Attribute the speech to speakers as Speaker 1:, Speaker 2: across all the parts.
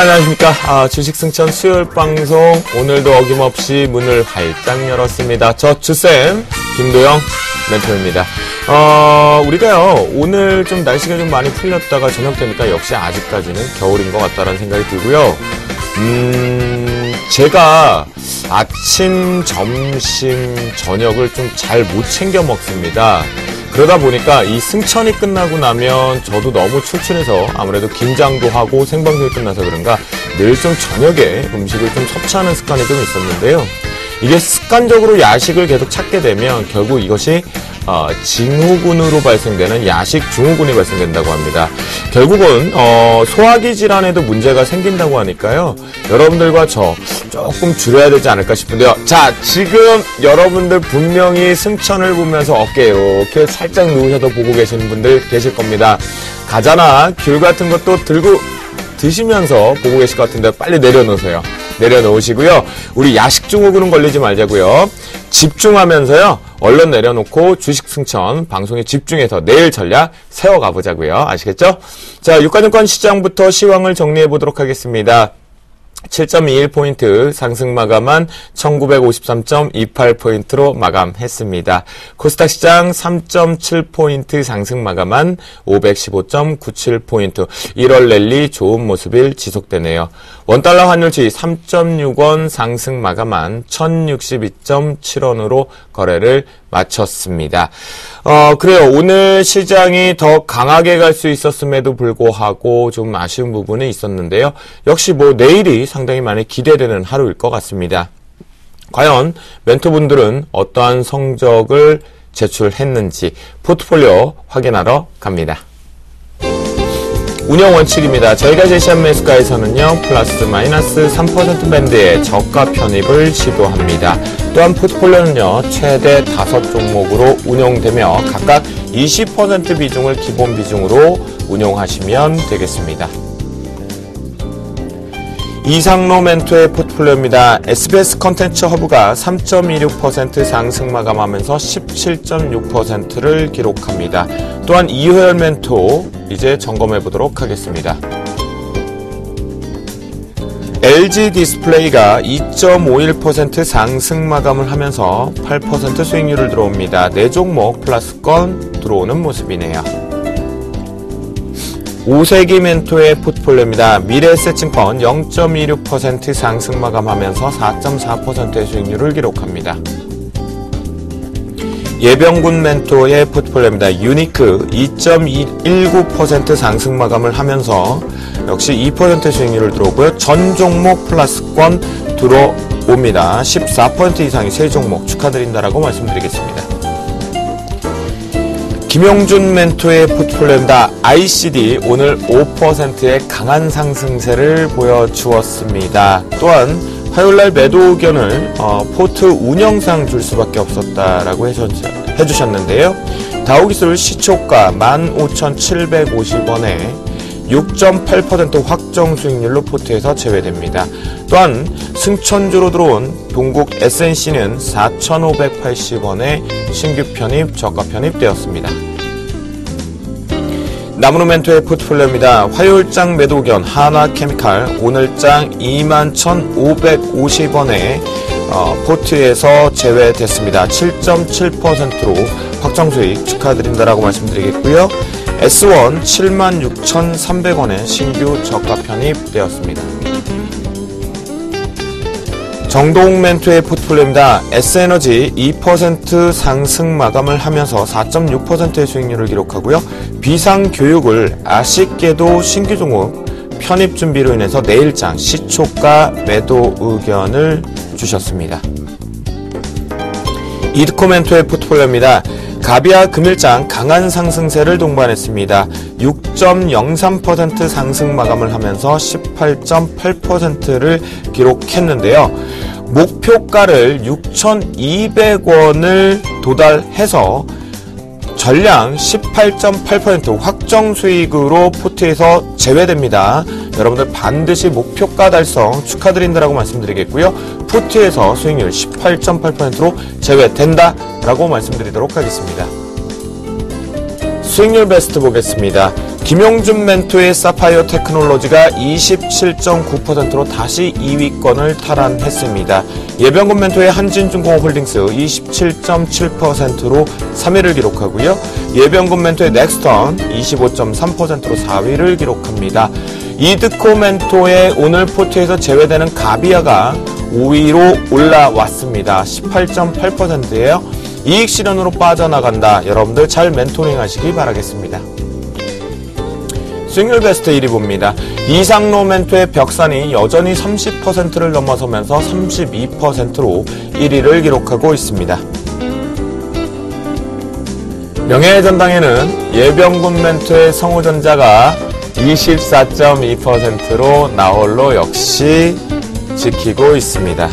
Speaker 1: 안녕하십니까. 주식승천 수요일 방송 오늘도 어김없이 문을 활짝 열었습니다. 저 주쌤 김도영 멘토입니다. 우리가요 오늘 좀 날씨가 좀 많이 풀렸다가 저녁 되니까 역시 아직까지는 겨울인 것 같다라는 생각이 들고요. 제가 아침, 점심, 저녁을 좀 잘 못 챙겨 먹습니다. 그러다 보니까 이 승천이 끝나고 나면 저도 너무 출출해서 아무래도 긴장도 하고 생방송이 끝나서 그런가 늘 좀 저녁에 음식을 좀 섭취하는 습관이 좀 있었는데요. 이게 습관적으로 야식을 계속 찾게 되면 결국 이것이 징후군으로 발생되는 야식 증후군이 발생된다고 합니다. 결국은 소화기 질환에도 문제가 생긴다고 하니까요. 여러분들과 저 조금 줄여야 되지 않을까 싶은데요. 자, 지금 여러분들 분명히 승천을 보면서 어깨 이렇게 살짝 누우셔서 보고 계시는 분들 계실 겁니다. 과자나 귤 같은 것도 들고 드시면서 보고 계실 것 같은데 빨리 내려놓으세요. 내려놓으시고요. 우리 야식 증후군은 걸리지 말자고요. 집중하면서요. 얼른 내려놓고 주식 승천 방송에 집중해서 내일 전략 세워가 보자고요. 아시겠죠? 자, 유가증권 시장부터 시황을 정리해 보도록 하겠습니다. 7.21포인트 상승 마감한 1953.28포인트로 마감했습니다. 코스닥 시장 3.7포인트 상승 마감한 515.97포인트. 1월 랠리 좋은 모습이 지속되네요. 원달러 환율치 3.6원 상승 마감한 1062.7원으로 거래를 마쳤습니다. 그래요. 오늘 시장이 더 강하게 갈 수 있었음에도 불구하고 좀 아쉬운 부분이 있었는데요. 역시 내일이 상당히 많이 기대되는 하루일 것 같습니다. 과연 멘토분들은 어떠한 성적을 제출했는지 포트폴리오 확인하러 갑니다. 운영 원칙입니다. 저희가 제시한 매수가에서는요, 플러스 마이너스 3% 밴드의 저가 편입을 시도합니다. 또한 포트폴리오는요, 최대 5종목으로 운용되며 각각 20% 비중을 기본 비중으로 운용하시면 되겠습니다. 이상로 멘토의 포트폴리오입니다. SBS 컨텐츠 허브가 3.26% 상승 마감하면서 17.6%를 기록합니다. 또한 이효열 멘토 이제 점검해 보도록 하겠습니다. LG 디스플레이가 2.51% 상승 마감을 하면서 8% 수익률을 들어옵니다. 4종목 플러스권 들어오는 모습이네요. 오세기 멘토의 포트폴리오입니다. 미래에셋증권 0.26% 상승 마감하면서 4.4%의 수익률을 기록합니다. 예병군 멘토의 포트폴리오입니다. 유니크 2.19% 상승 마감을 하면서 역시 2%의 수익률을 들어오고요. 전 종목 플러스권 들어옵니다. 14% 이상의 세 종목 축하드린다라고 말씀드리겠습니다. 김용준 멘토의 포트폴리오입니다. ICD 오늘 5%의 강한 상승세를 보여주었습니다. 또한 화요일날 매도 의견을 포트 운영상 줄 수밖에 없었다라고 해주셨는데요. 다우기술 시초가 15,750원에 6.8% 확정 수익률로 포트에서 제외됩니다. 또한 승천주로 들어온 동국 SNC는 4,580원에 신규 편입, 저가 편입되었습니다. 나무로 멘토의 포트폴리오입니다. 화요일장 매도 의견 하나케미칼 오늘장 21,550원에 포트에서 제외됐습니다. 7.7%로 확정 수익 축하드린다라고 말씀드리겠고요. S1 76,300원에 신규 저가 편입되었습니다. 정동 멘토의 포트폴리오입니다. S에너지 2% 상승 마감을 하면서 4.6%의 수익률을 기록하고요. 비상교육을 아쉽게도 신규 종목 편입 준비로 인해서 내일장 시초가 매도 의견을 주셨습니다. 이드코 멘토의 포트폴리오입니다. 가비아 금일장 강한 상승세를 동반했습니다. 6.03% 상승 마감을 하면서 18.8%를 기록했는데요. 목표가를 6,200원을 도달해서 전량 18.8% 확정 수익으로 포트에서 제외됩니다. 여러분들 반드시 목표가 달성 축하드린다라고 말씀드리겠고요. 포트에서 수익률 18.8%로 제외된다라고 말씀드리도록 하겠습니다. 수익률 베스트 보겠습니다. 김용준 멘토의 사파이어 테크놀로지가 27.9%로 다시 2위권을 탈환했습니다. 예병군 멘토의 한진중공업홀딩스 27.7%로 3위를 기록하고요. 예병군 멘토의 넥스턴 25.3%로 4위를 기록합니다. 이드코 멘토의 오늘 포트에서 제외되는 가비아가 5위로 올라왔습니다. 18.8%예요. 이익 실현으로 빠져나간다. 여러분들 잘 멘토링 하시기 바라겠습니다. 수익률 베스트 1위 봅니다. 이상로 멘토의 벽산이 여전히 30%를 넘어서면서 32%로 1위를 기록하고 있습니다. 명예의 전당에는 예병군 멘토의 성우전자가 24.2%로 나홀로 역시 지키고 있습니다.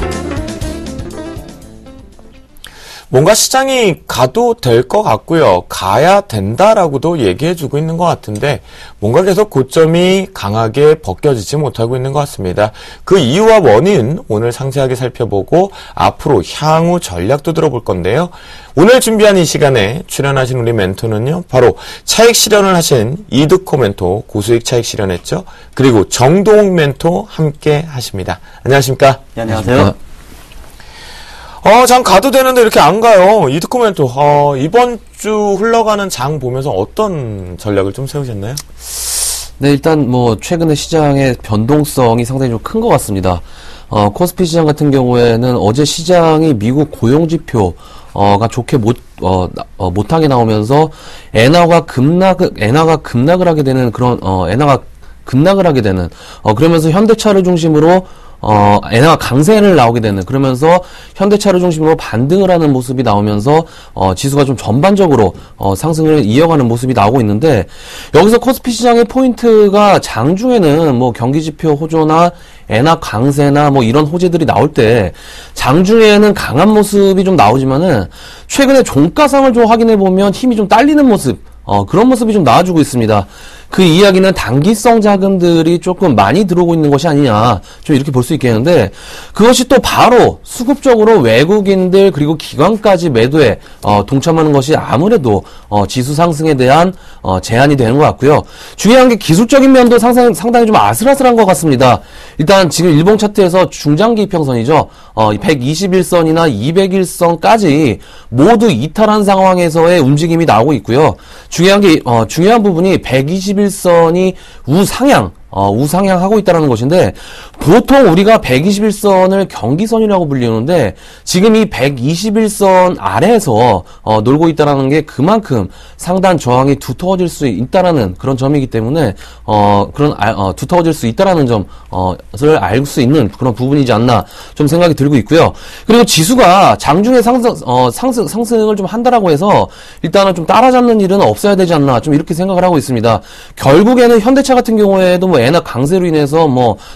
Speaker 1: 뭔가 시장이 가도 될 것 같고요. 가야 된다라고도 얘기해주고 있는 것 같은데 뭔가 계속 고점이 강하게 벗겨지지 못하고 있는 것 같습니다. 그 이유와 원인 오늘 상세하게 살펴보고 앞으로 향후 전략도 들어볼 건데요. 오늘 준비한 이 시간에 출연하신 우리 멘토는요. 바로 차익 실현을 하신 이드코 멘토, 고수익 차익 실현했죠. 그리고 정동욱 멘토 함께 하십니다. 안녕하십니까?
Speaker 2: 네, 안녕하세요.
Speaker 1: 장 가도 되는데 이렇게 안 가요. 이드코 멘토, 이번 주 흘러가는 장 보면서 어떤 전략을 좀 세우셨나요?
Speaker 2: 네, 일단 최근에 시장의 변동성이 상당히 좀 큰 것 같습니다. 코스피 시장 같은 경우에는 어제 시장이 미국 고용지표가 좋게 못하게 나오면서 엔화가 급락을 하게 되는 그러면서 현대차를 중심으로 엔화가 강세를 나오게 되는, 그러면서 현대차를 중심으로 반등을 하는 모습이 나오면서 지수가 좀 전반적으로 상승을 이어가는 모습이 나오고 있는데, 여기서 코스피 시장의 포인트가 장중에는 경기지표 호조나 엔화 강세나 이런 호재들이 나올 때 장중에는 강한 모습이 좀 나오지만은 최근에 종가상을 좀 확인해 보면 힘이 좀 딸리는 모습, 그런 모습이 좀 나와주고 있습니다. 그 이야기는 단기성 자금들이 조금 많이 들어오고 있는 것이 아니냐, 좀 이렇게 볼 수 있겠는데, 그것이 또 바로 수급적으로 외국인들 그리고 기관까지 매도에 동참하는 것이 아무래도 지수 상승에 대한 제한이 되는 것 같고요. 중요한 게 기술적인 면도 상당히 좀 아슬아슬한 것 같습니다. 일단 지금 일봉 차트에서 중장기 이평선이죠. 121선이나 201선까지 모두 이탈한 상황에서의 움직임이 나오고 있고요. 중요한 부분이 121선이 우상향하고 있다는 것인데, 보통 우리가 121선을 경기선이라고 불리는데 지금 이 121선 아래에서 놀고 있다는 게 그만큼 상단 저항이 두터워질 수 있다라는 그런 점이기 때문에 두터워질 수 있다라는 점을 알 수 있는 그런 부분이지 않나 좀 생각이 들고 있고요. 그리고 지수가 장중에 상승을 좀 한다라고 해서 일단은 좀 따라잡는 일은 없어야 되지 않나, 좀 이렇게 생각을 하고 있습니다. 결국에는 현대차 같은 경우에도 엔화 강세로 인해서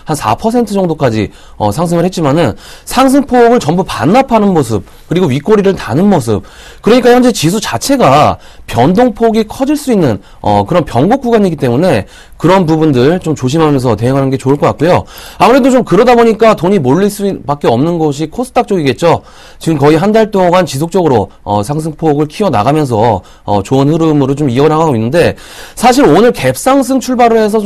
Speaker 2: 한 4% 정도까지 상승을 했지만은 상승폭을 전부 반납하는 모습, 그리고 윗꼬리를 다는 모습, 그러니까 현재 지수 자체가 변동폭이 커질 수 있는 그런 변곡 구간이기 때문에 그런 부분들 좀 조심하면서 대응하는 게 좋을 것 같고요. 아무래도 좀 그러다 보니까 돈이 몰릴 수밖에 없는 곳이 코스닥 쪽이겠죠. 지금 거의 한 달 동안 지속적으로 상승폭을 키워나가면서 좋은 흐름으로 좀 이어나가고 있는데, 사실 오늘 갭상승 출발을 해서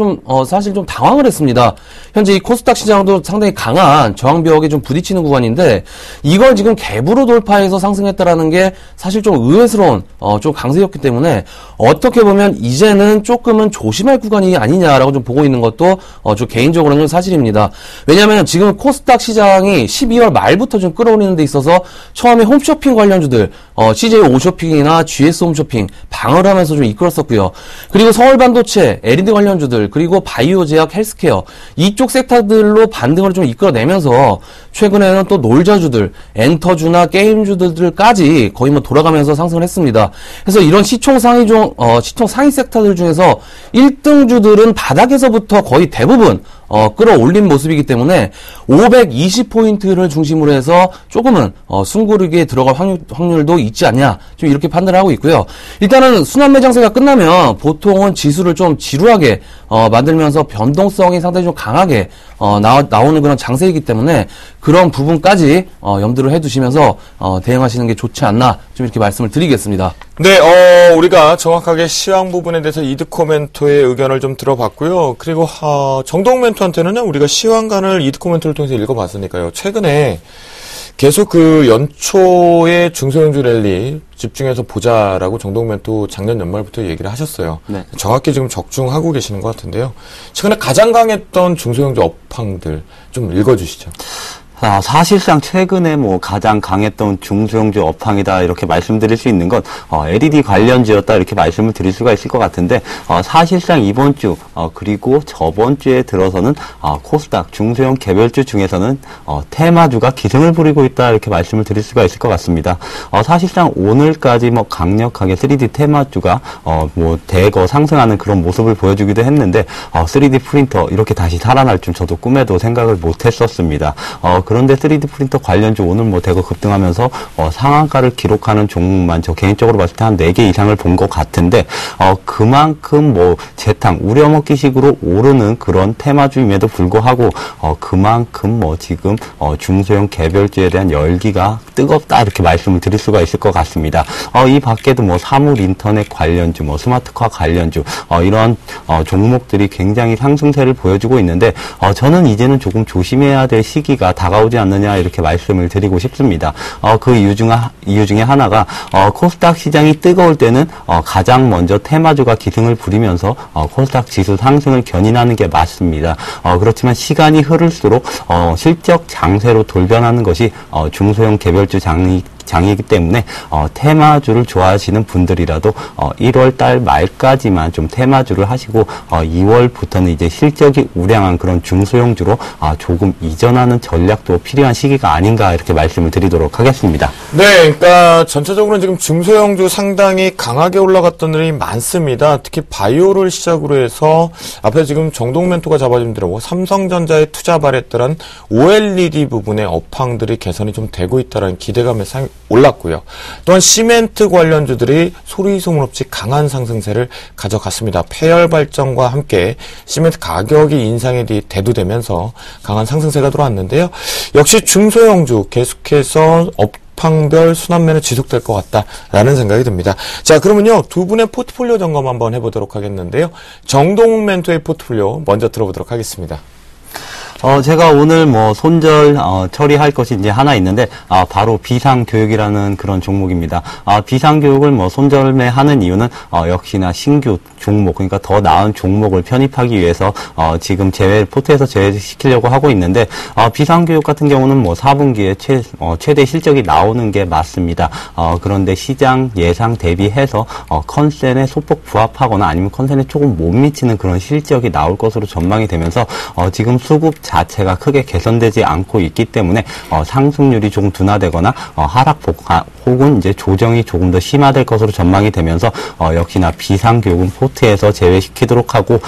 Speaker 2: 사실 좀 당황을 했습니다. 현재 이 코스닥 시장도 상당히 강한 저항벽에 좀 부딪히는 구간인데, 이걸 지금 갭으로 돌파해서 상승했다라는 게 사실 좀 의외스러운 좀 강세였기 때문에 어떻게 보면 이제는 조금은 조심할 구간이 아니냐라고 좀 보고 있는 것도 좀 개인적으로는 사실입니다. 왜냐하면 지금 코스닥 시장이 12월 말부터 좀 끌어올리는 데 있어서 처음에 홈쇼핑 관련주들 CJ 홈쇼핑이나 GS 홈쇼핑 방어를 하면서 좀 이끌었었고요. 그리고 서울반도체, LED 관련주들, 그리고 바이오제약, 헬스케어 이쪽 섹터들로 반등을 좀 이끌어내면서 최근에는 또 놀자주들, 엔터주나 게임주들까지 거의 돌아가면서 상승을 했습니다. 그래서 이런 시총 상위 섹터들 중에서 1등주들은 바닥에서부터 거의 대부분 끌어올린 모습이기 때문에 520포인트를 중심으로 해서 조금은 숨고르기에 들어갈 확률도 있지 않냐, 좀 이렇게 판단을 하고 있고요. 일단은 순환매장세가 끝나면 보통은 지수를 좀 지루하게 만들면서 변동성이 상당히 좀 강하게 나오는 그런 장세이기 때문에 그런 부분까지 염두를 해두시면서 대응하시는 게 좋지 않나, 좀 이렇게 말씀을 드리겠습니다.
Speaker 1: 네, 우리가 정확하게 시황 부분에 대해서 이드코 멘토의 의견을 좀 들어봤고요. 그리고 정동 멘토한테는요, 우리가 시황간을 이드코 멘토를 통해서 읽어봤으니까요. 최근에 계속 그 연초에 중소형주 랠리 집중해서 보자라고 정동 멘토 작년 연말부터 얘기를 하셨어요.
Speaker 3: 네.
Speaker 1: 정확히 지금 적중하고 계시는 것 같은데요. 최근에 가장 강했던 중소형주 업황들 좀 읽어주시죠.
Speaker 3: 사실상 최근에 가장 강했던 중소형주 업황이다 이렇게 말씀드릴 수 있는 건 LED 관련주였다 이렇게 말씀을 드릴 수가 있을 것 같은데 사실상 이번 주 그리고 저번 주에 들어서는 코스닥 중소형 개별주 중에서는 테마주가 기승을 부리고 있다 이렇게 말씀을 드릴 수가 있을 것 같습니다. 사실상 오늘까지 강력하게 3D 테마주가 대거 상승하는 그런 모습을 보여주기도 했는데 3D 프린터 이렇게 다시 살아날 줄 저도 꿈에도 생각을 못했었습니다. 그런데 3D 프린터 관련주 오늘 대거 급등하면서 상한가를 기록하는 종목만 저 개인적으로 봤을 때 한 4개 이상을 본 것 같은데 그만큼 재탕 우려먹기식으로 오르는 그런 테마주임에도 불구하고 그만큼 지금 중소형 개별주에 대한 열기가 뜨겁다 이렇게 말씀을 드릴 수가 있을 것 같습니다. 이 밖에도 사물 인터넷 관련주, 스마트카 관련주 이런 종목들이 굉장히 상승세를 보여주고 있는데 저는 이제는 조금 조심해야 될 시기가 다가오지 않느냐 이렇게 말씀을 드리고 싶습니다. 그 이유 중에 하나가 코스닥 시장이 뜨거울 때는 가장 먼저 테마주가 기승을 부리면서 코스닥 지수 상승을 견인하는 게 맞습니다. 그렇지만 시간이 흐를수록 실적 장세로 돌변하는 것이 중소형 개별주 장이기 때문에 테마주를 좋아하시는 분들이라도 1월 달 말까지만 좀 테마주를 하시고 2월부터는 이제 실적이 우량한 그런 중소형주로 조금 이전하는 전략도 필요한 시기가 아닌가 이렇게 말씀을 드리도록 하겠습니다.
Speaker 1: 네, 그러니까 전체적으로 지금 중소형주 상당히 강하게 올라갔던 일이 많습니다. 특히 바이오를 시작으로 해서 앞에 지금 정동 멘토가 잡아준 대로 삼성전자에 투자 발했던 OLED 부분의 업황들이 개선이 좀 되고 있다는 기대감에 올랐고요. 또한 시멘트 관련주들이 소리 소문 없이 강한 상승세를 가져갔습니다. 폐열 발전과 함께 시멘트 가격이 인상에 대두되면서 강한 상승세가 들어왔는데요. 역시 중소형주 계속해서 업황별 순환매는 지속될 것 같다라는 생각이 듭니다. 자, 그러면요, 두 분의 포트폴리오 점검 한번 해보도록 하겠는데요. 정동 멘토의 포트폴리오 먼저 들어보도록 하겠습니다.
Speaker 3: 제가 오늘 손절 처리할 것이 이제 하나 있는데 바로 비상교육이라는 그런 종목입니다. 비상교육을 손절매하는 이유는 역시나 신규 종목, 그러니까 더 나은 종목을 편입하기 위해서 지금 포트에서 제외시키려고 하고 있는데 비상교육 같은 경우는 4분기에 최대 실적이 나오는 게 맞습니다. 그런데 시장 예상 대비해서 컨센에 소폭 부합하거나 아니면 컨센에 조금 못 미치는 그런 실적이 나올 것으로 전망이 되면서 지금 수급 자체가 크게 개선되지 않고 있기 때문에 상승률이 조금 둔화되거나 하락폭 혹은 이제 조정이 조금 더 심화될 것으로 전망이 되면서 역시나 비상교육은 포트에서 제외시키도록 하고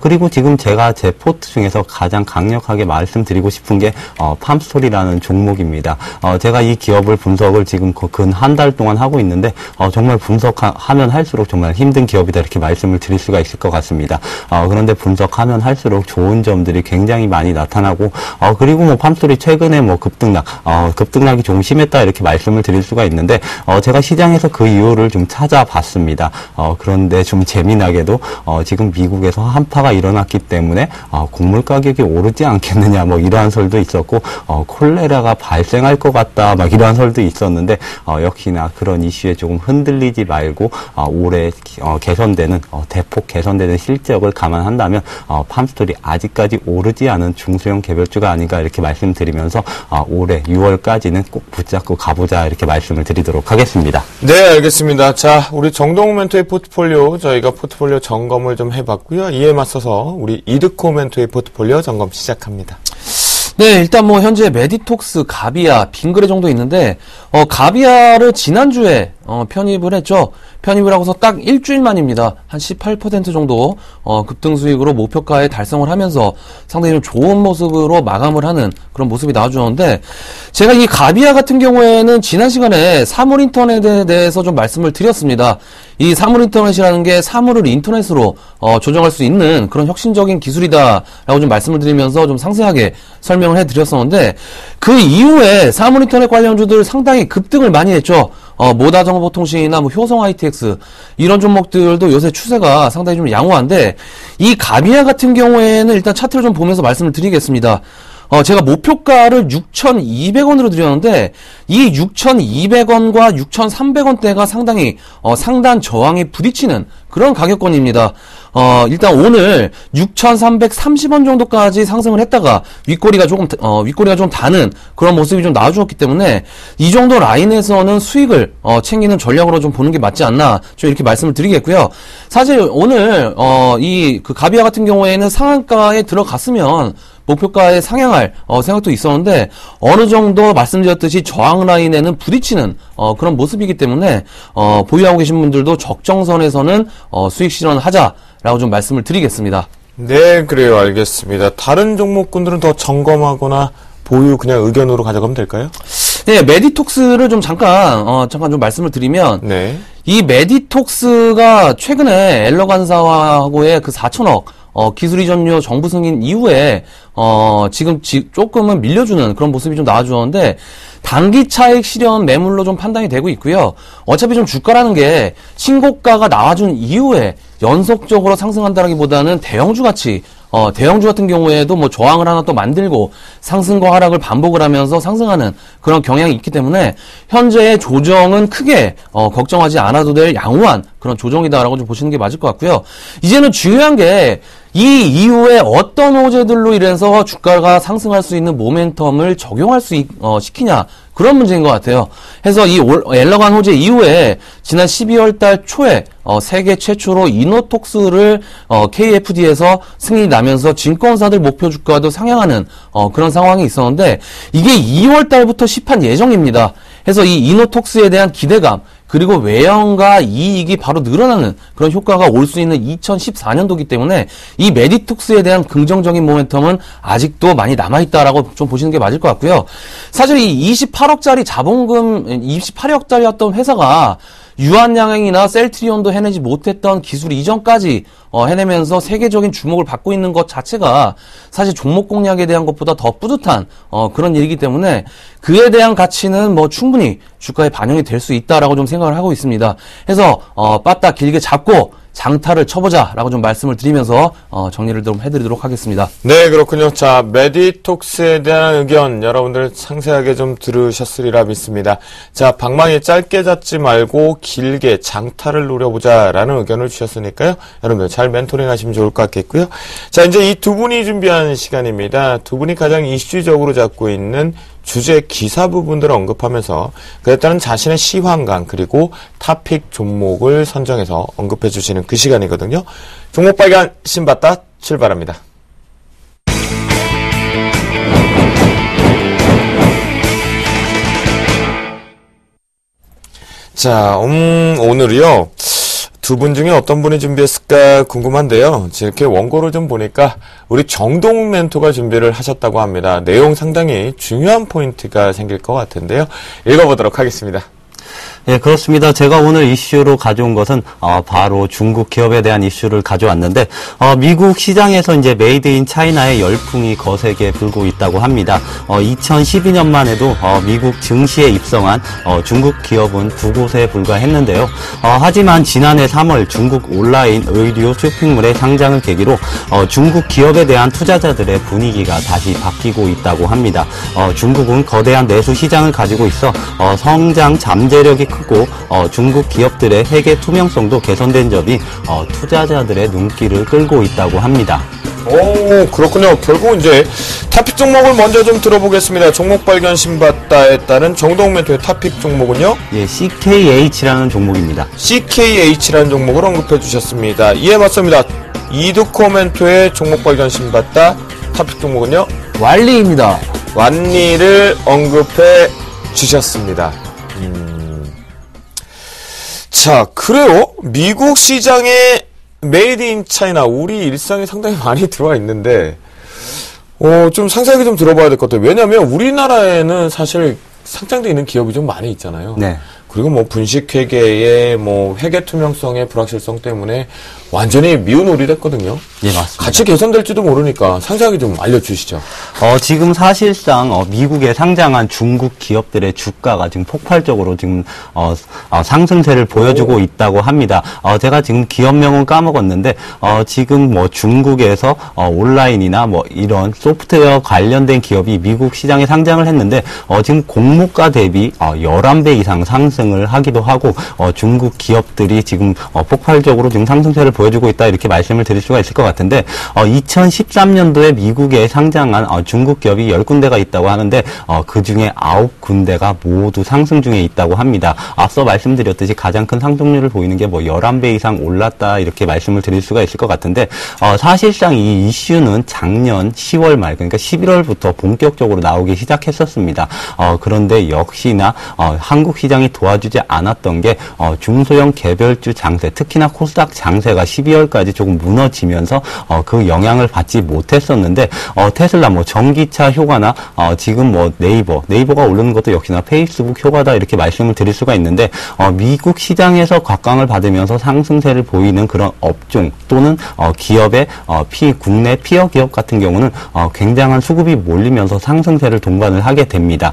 Speaker 3: 그리고 지금 제가 제 포트 중에서 가장 강력하게 말씀드리고 싶은 게 팜스토리라는 종목입니다. 제가 이 기업을 분석을 지금 근 한 달 동안 하고 있는데 정말 분석하면 할수록 정말 힘든 기업이다 이렇게 말씀을 드릴 수가 있을 것 같습니다. 그런데 분석하면 할수록 좋은 점들이 굉장히 많이 나타나고 그리고 팜스토리 최근에 급등락이 좀 심했다 이렇게 말씀을 드릴 수가 있는데 제가 시장에서 그 이유를 좀 찾아봤습니다. 그런데 좀 재미나게도 지금 미국에서 한파가 일어났기 때문에 곡물 가격이 오르지 않겠느냐 이러한 설도 있었고 콜레라가 발생할 것 같다 이러한 설도 있었는데 역시나 그런 이슈에 조금 흔들리지 말고 올해 대폭 개선되는 실적을 감안한다면 팜스토리 아직까지 오르지 않은 중소형 개별주가 아닌가 이렇게 말씀드리면서 올해 6월까지는 꼭 붙잡고 가보자 이렇게 말씀을 드리도록 하겠습니다.
Speaker 1: 네, 알겠습니다. 자, 우리 정동 멘토의 포트폴리오 저희가 포트폴리오 점검을 좀 해봤고요. 이에 맞서서 우리 이드코 멘토의 포트폴리오 점검 시작합니다.
Speaker 2: 네, 일단 현재 메디톡스, 가비아, 빙그레 정도 있는데 가비아를 지난주에 편입을 했죠. 편입을 하고서 딱 일주일 만입니다. 한 18% 정도 급등 수익으로 목표가에 달성을 하면서 상당히 좀 좋은 모습으로 마감을 하는 그런 모습이 나와주는데 제가 이 가비아 같은 경우에는 지난 시간에 사물인터넷에 대해서 좀 말씀을 드렸습니다. 이 사물인터넷이라는 게 사물을 인터넷으로 조정할 수 있는 그런 혁신적인 기술이다라고 좀 말씀을 드리면서 좀 상세하게 설명을 해드렸었는데 그 이후에 사물인터넷 관련주들 상당히 급등을 많이 했죠. 모다정보통신이나 뭐 효성 ITX 이런 종목들도 요새 추세가 상당히 좀 양호한데 이 가비아 같은 경우에는 일단 차트를 좀 보면서 말씀을 드리겠습니다. 제가 목표가를 6,200원으로 드렸는데 이 6,200원과 6,300원대가 상당히 상단 저항에 부딪히는 그런 가격권입니다. 일단 오늘 6,330원 정도까지 상승을 했다가 윗꼬리가 좀 다는 그런 모습이 좀 나와주었기 때문에 이 정도 라인에서는 수익을 챙기는 전략으로 좀 보는 게 맞지 않나 좀 이렇게 말씀을 드리겠고요. 사실 오늘 그 가비아 같은 경우에는 상한가에 들어갔으면 목표가에 상향할 생각도 있었는데 어느 정도 말씀드렸듯이 저항 라인에는 부딪히는 그런 모습이기 때문에 보유하고 계신 분들도 적정선에서는 수익 실현하자라고 좀 말씀을 드리겠습니다.
Speaker 1: 네, 그래요. 알겠습니다. 다른 종목군들은 더 점검하거나 보유 그냥 의견으로 가져가면 될까요?
Speaker 2: 네, 메디톡스를 좀 잠깐 좀 말씀을 드리면
Speaker 1: 네.
Speaker 2: 이 메디톡스가 최근에 엘러간사하고의 그 4천억 기술 이전료 정부 승인 이후에 지금 조금은 밀려주는 그런 모습이 좀 나와주었는데 단기 차익 실현 매물로 좀 판단이 되고 있고요. 어차피 좀 주가라는 게 신고가가 나와준 이후에 연속적으로 상승한다라기보다는 대형주 같이 대형주 같은 경우에도 뭐 저항을 하나 또 만들고 상승과 하락을 반복을 하면서 상승하는 그런 경향이 있기 때문에 현재의 조정은 크게 걱정하지 않아도 될 양호한 그런 조정이다라고 좀 보시는 게 맞을 것 같고요. 이제는 중요한 게 이 이후에 어떤 호재들로 인해서 주가가 상승할 수 있는 모멘텀을 적용할 수 시키냐 그런 문제인 것 같아요. 해서 이 엘러간 호재 이후에 지난 12월 달 초에 세계 최초로 이노톡스를 KFD에서 승인이 나면서 증권사들 목표 주가도 상향하는 그런 상황이 있었는데 이게 2월 달부터 시판 예정입니다. 해서 이 이노톡스에 대한 기대감 그리고 외형과 이익이 바로 늘어나는 그런 효과가 올 수 있는 2014년도이기 때문에 이 메디톡스에 대한 긍정적인 모멘텀은 아직도 많이 남아있다라고 좀 보시는 게 맞을 것 같고요. 사실 이 28억짜리 자본금, 28억짜리였던 회사가 유한양행이나 셀트리온도 해내지 못했던 기술 이전까지 해내면서 세계적인 주목을 받고 있는 것 자체가 사실 종목 공략에 대한 것보다 더 뿌듯한 그런 일이기 때문에 그에 대한 가치는 뭐 충분히 주가에 반영이 될 수 있다라고 좀 생각을 하고 있습니다. 해서 빠따 길게 잡고 장타를 쳐보자라고 좀 말씀을 드리면서 정리를 좀 해드리도록 하겠습니다.
Speaker 1: 네, 그렇군요. 자, 메디톡스에 대한 의견 여러분들 상세하게 좀 들으셨으리라 믿습니다. 자, 방망이 짧게 잡지 말고 길게 장타를 노려보자라는 의견을 주셨으니까요. 여러분들 잘 멘토링 하시면 좋을 것 같겠고요. 자, 이제 이 두 분이 준비한 시간입니다. 두 분이 가장 이슈적으로 잡고 있는 주제 기사 부분들을 언급하면서 그에 따른 자신의 시황감 그리고 토픽 종목을 선정해서 언급해 주시는 그 시간이거든요. 종목 발견 신봤다 출발합니다. 자, 오늘이요. 두 분 중에 어떤 분이 준비했을까 궁금한데요. 이렇게 원고를 좀 보니까 우리 정동 멘토가 준비를 하셨다고 합니다. 내용 상당히 중요한 포인트가 생길 것 같은데요. 읽어보도록 하겠습니다.
Speaker 3: 예, 그렇습니다. 제가 오늘 이슈로 가져온 것은 바로 중국 기업에 대한 이슈를 가져왔는데 미국 시장에서 이제 메이드 인 차이나의 열풍이 거세게 불고 있다고 합니다. 2012년만 해도 미국 증시에 입성한 중국 기업은 2곳에 불과했는데요. 하지만 지난해 3월 중국 온라인 의류 쇼핑몰의 상장을 계기로 중국 기업에 대한 투자자들의 분위기가 다시 바뀌고 있다고 합니다. 중국은 거대한 내수 시장을 가지고 있어 성장 잠재력이 크고 중국 기업들의 회계 투명성도 개선된 점이 투자자들의 눈길을 끌고 있다고 합니다.
Speaker 1: 오, 그렇군요. 결국 이제 토픽 종목을 먼저 좀 들어보겠습니다. 종목 발견 신봤다에 따른 정동 멘토의 토픽 종목은요?
Speaker 3: 예, CKH라는 종목입니다.
Speaker 1: CKH라는 종목을 언급해 주셨습니다. 이에 맞습니다. 이두코 멘토의 종목 발견 신봤다 토픽 종목은요?
Speaker 2: 완리입니다.
Speaker 1: 완리를 언급해 주셨습니다. 자, 그래요. 미국 시장에 메이드 인 차이나 우리 일상에 상당히 많이 들어와 있는데 좀 상세하게 좀 들어봐야 될 것 같아요. 왜냐하면 우리나라에는 사실 상장돼 있는 기업이 좀 많이 있잖아요.
Speaker 3: 네.
Speaker 1: 그리고 뭐 분식 회계의 뭐 회계 투명성의 불확실성 때문에 완전히 미운 오리 됐거든요.
Speaker 3: 예, 맞습니다.
Speaker 1: 같이 개선될지도 모르니까 상세하게 좀 알려주시죠.
Speaker 3: 지금 사실상 미국에 상장한 중국 기업들의 주가가 지금 폭발적으로 지금 상승세를 보여주고 있다고 합니다. 제가 지금 기업명은 까먹었는데 지금 뭐 중국에서 온라인이나 뭐 이런 소프트웨어 관련된 기업이 미국 시장에 상장을 했는데 지금 공모가 대비 11배 이상 상승을 하기도 하고 중국 기업들이 지금 폭발적으로 지금 상승세를 보여주고 있다 이렇게 말씀을 드릴 수가 있을 것 같은데 2013년도에 미국에 상장한 중국 기업이 10군데가 있다고 하는데 그중에 9군데가 모두 상승 중에 있다고 합니다. 앞서 말씀드렸듯이 가장 큰 상승률을 보이는 게 뭐 11배 이상 올랐다 이렇게 말씀을 드릴 수가 있을 것 같은데 사실상 이 이슈는 작년 10월 말 그러니까 11월부터 본격적으로 나오기 시작했었습니다. 그런데 역시나 한국 시장이 도와주지 않았던 게 중소형 개별주 장세 특히나 코스닥 장세가 12월까지 조금 무너지면서 그 영향을 받지 못했었는데 테슬라 뭐 전기차 효과나 지금 뭐 네이버가 오르는 것도 역시나 페이스북 효과다 이렇게 말씀을 드릴 수가 있는데 미국 시장에서 각광을 받으면서 상승세를 보이는 그런 업종 또는 기업의 국내 피어 기업 같은 경우는 굉장한 수급이 몰리면서 상승세를 동반을 하게 됩니다.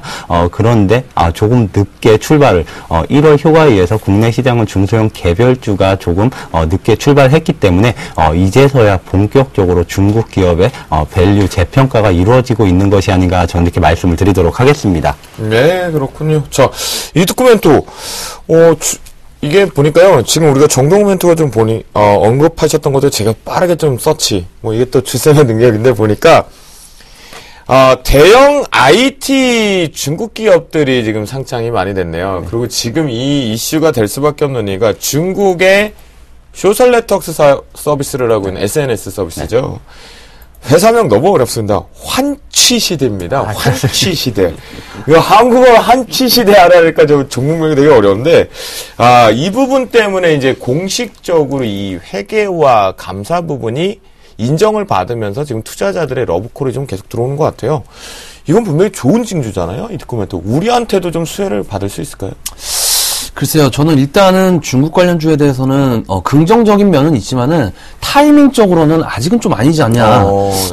Speaker 3: 그런데 조금 늦게 출발을 1월 효과에 의해서 국내 시장은 중소형 개별주가 조금 늦게 출발했기 때문에 이제서야 본격적으로 중국 기업의 밸류 재평가가 이루어지고 있는 것이 아닌가 저는 이렇게 말씀을 드리도록 하겠습니다.
Speaker 1: 네, 그렇군요. 자, 이 도큐멘트 이게 보니까요, 지금 우리가 정동 멘트가 좀 언급하셨던 것들 제가 빠르게 좀 서치, 이게 또 주쌤의 능력인데 보니까, 대형 IT 중국 기업들이 지금 상장이 많이 됐네요. 그리고 지금 이 이슈가 될 수밖에 없는 이유가 중국의 쇼셜네트워크 서비스를 하고 있는 SNS 서비스죠. 회사명 너무 어렵습니다. 환취시대입니다. 환취시대. 이거 한국어 환취시대 알아야니까 전문명이 되게 어려운데, 이 부분 때문에 이제 공식적으로 이 회계와 감사 부분이 인정을 받으면서 지금 투자자들의 러브콜이 좀 계속 들어오는 것 같아요. 이건 분명히 좋은 징조잖아요. 이 도큐멘트. 우리한테도 좀 수혜를 받을 수 있을까요?
Speaker 2: 글쎄요, 저는 일단은 중국 관련주에 대해서는 긍정적인 면은 있지만은 타이밍적으로는 아직은 좀 아니지 않냐.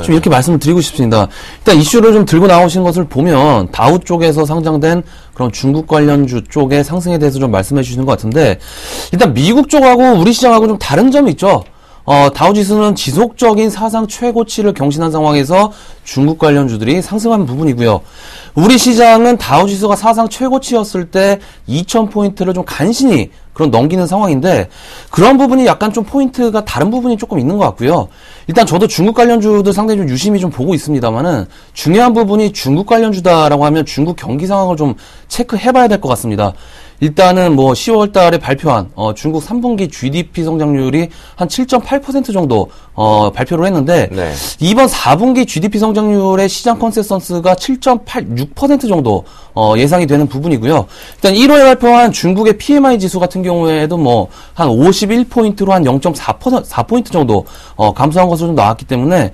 Speaker 2: 좀 이렇게 말씀을 드리고 싶습니다. 일단 이슈를 좀 들고 나오신 것을 보면 다우 쪽에서 상장된 그런 중국 관련주 쪽의 상승에 대해서 좀 말씀해 주시는 것 같은데, 일단 미국 쪽하고 우리 시장하고 좀 다른 점이 있죠. 다우지수는 지속적인 사상 최고치를 경신한 상황에서 중국 관련주들이 상승한 부분이고요. 우리 시장은 다우지수가 사상 최고치였을 때 2,000포인트를 좀 간신히 그런 넘기는 상황인데, 그런 부분이 약간 좀 포인트가 다른 부분이 조금 있는 것 같고요. 일단 저도 중국 관련주들 상당히 좀 유심히 좀 보고 있습니다만은, 중요한 부분이 중국 관련주다라고 하면 중국 경기 상황을 좀 체크해봐야 될 것 같습니다. 일단은 10월 달에 발표한 중국 3분기 GDP 성장률이 한 7.8% 정도 발표를 했는데,
Speaker 1: 네.
Speaker 2: 이번 4분기 GDP 성장률의 시장 컨센서스가 7.86% 정도 예상이 되는 부분이고요. 일단 1월에 발표한 중국의 PMI 지수 같은 경우에도 한 51포인트로 한 0.4포인트 정도 감소한 것으로 좀 나왔기 때문에,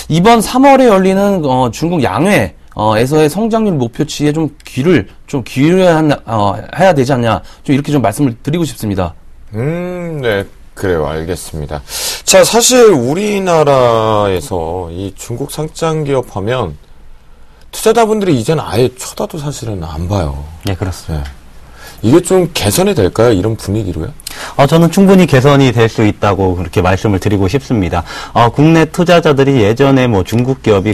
Speaker 2: 이번 3월에 열리는 중국 양회 에서의 성장률 목표치에 좀 귀를 좀 기울여야 해야 되지 않냐, 좀 이렇게 좀 말씀을 드리고 싶습니다.
Speaker 1: 네, 그래요, 알겠습니다. 자, 사실 우리나라에서 이 중국 상장 기업 하면 투자자분들이 이제는 아예 쳐다도 사실은 안 봐요.
Speaker 3: 네, 그렇습니다.
Speaker 1: 네. 이게 좀 개선이 될까요? 이런 분위기로요?
Speaker 3: 저는 충분히 개선이 될 수 있다고 그렇게 말씀을 드리고 싶습니다. 국내 투자자들이 예전에 중국 기업이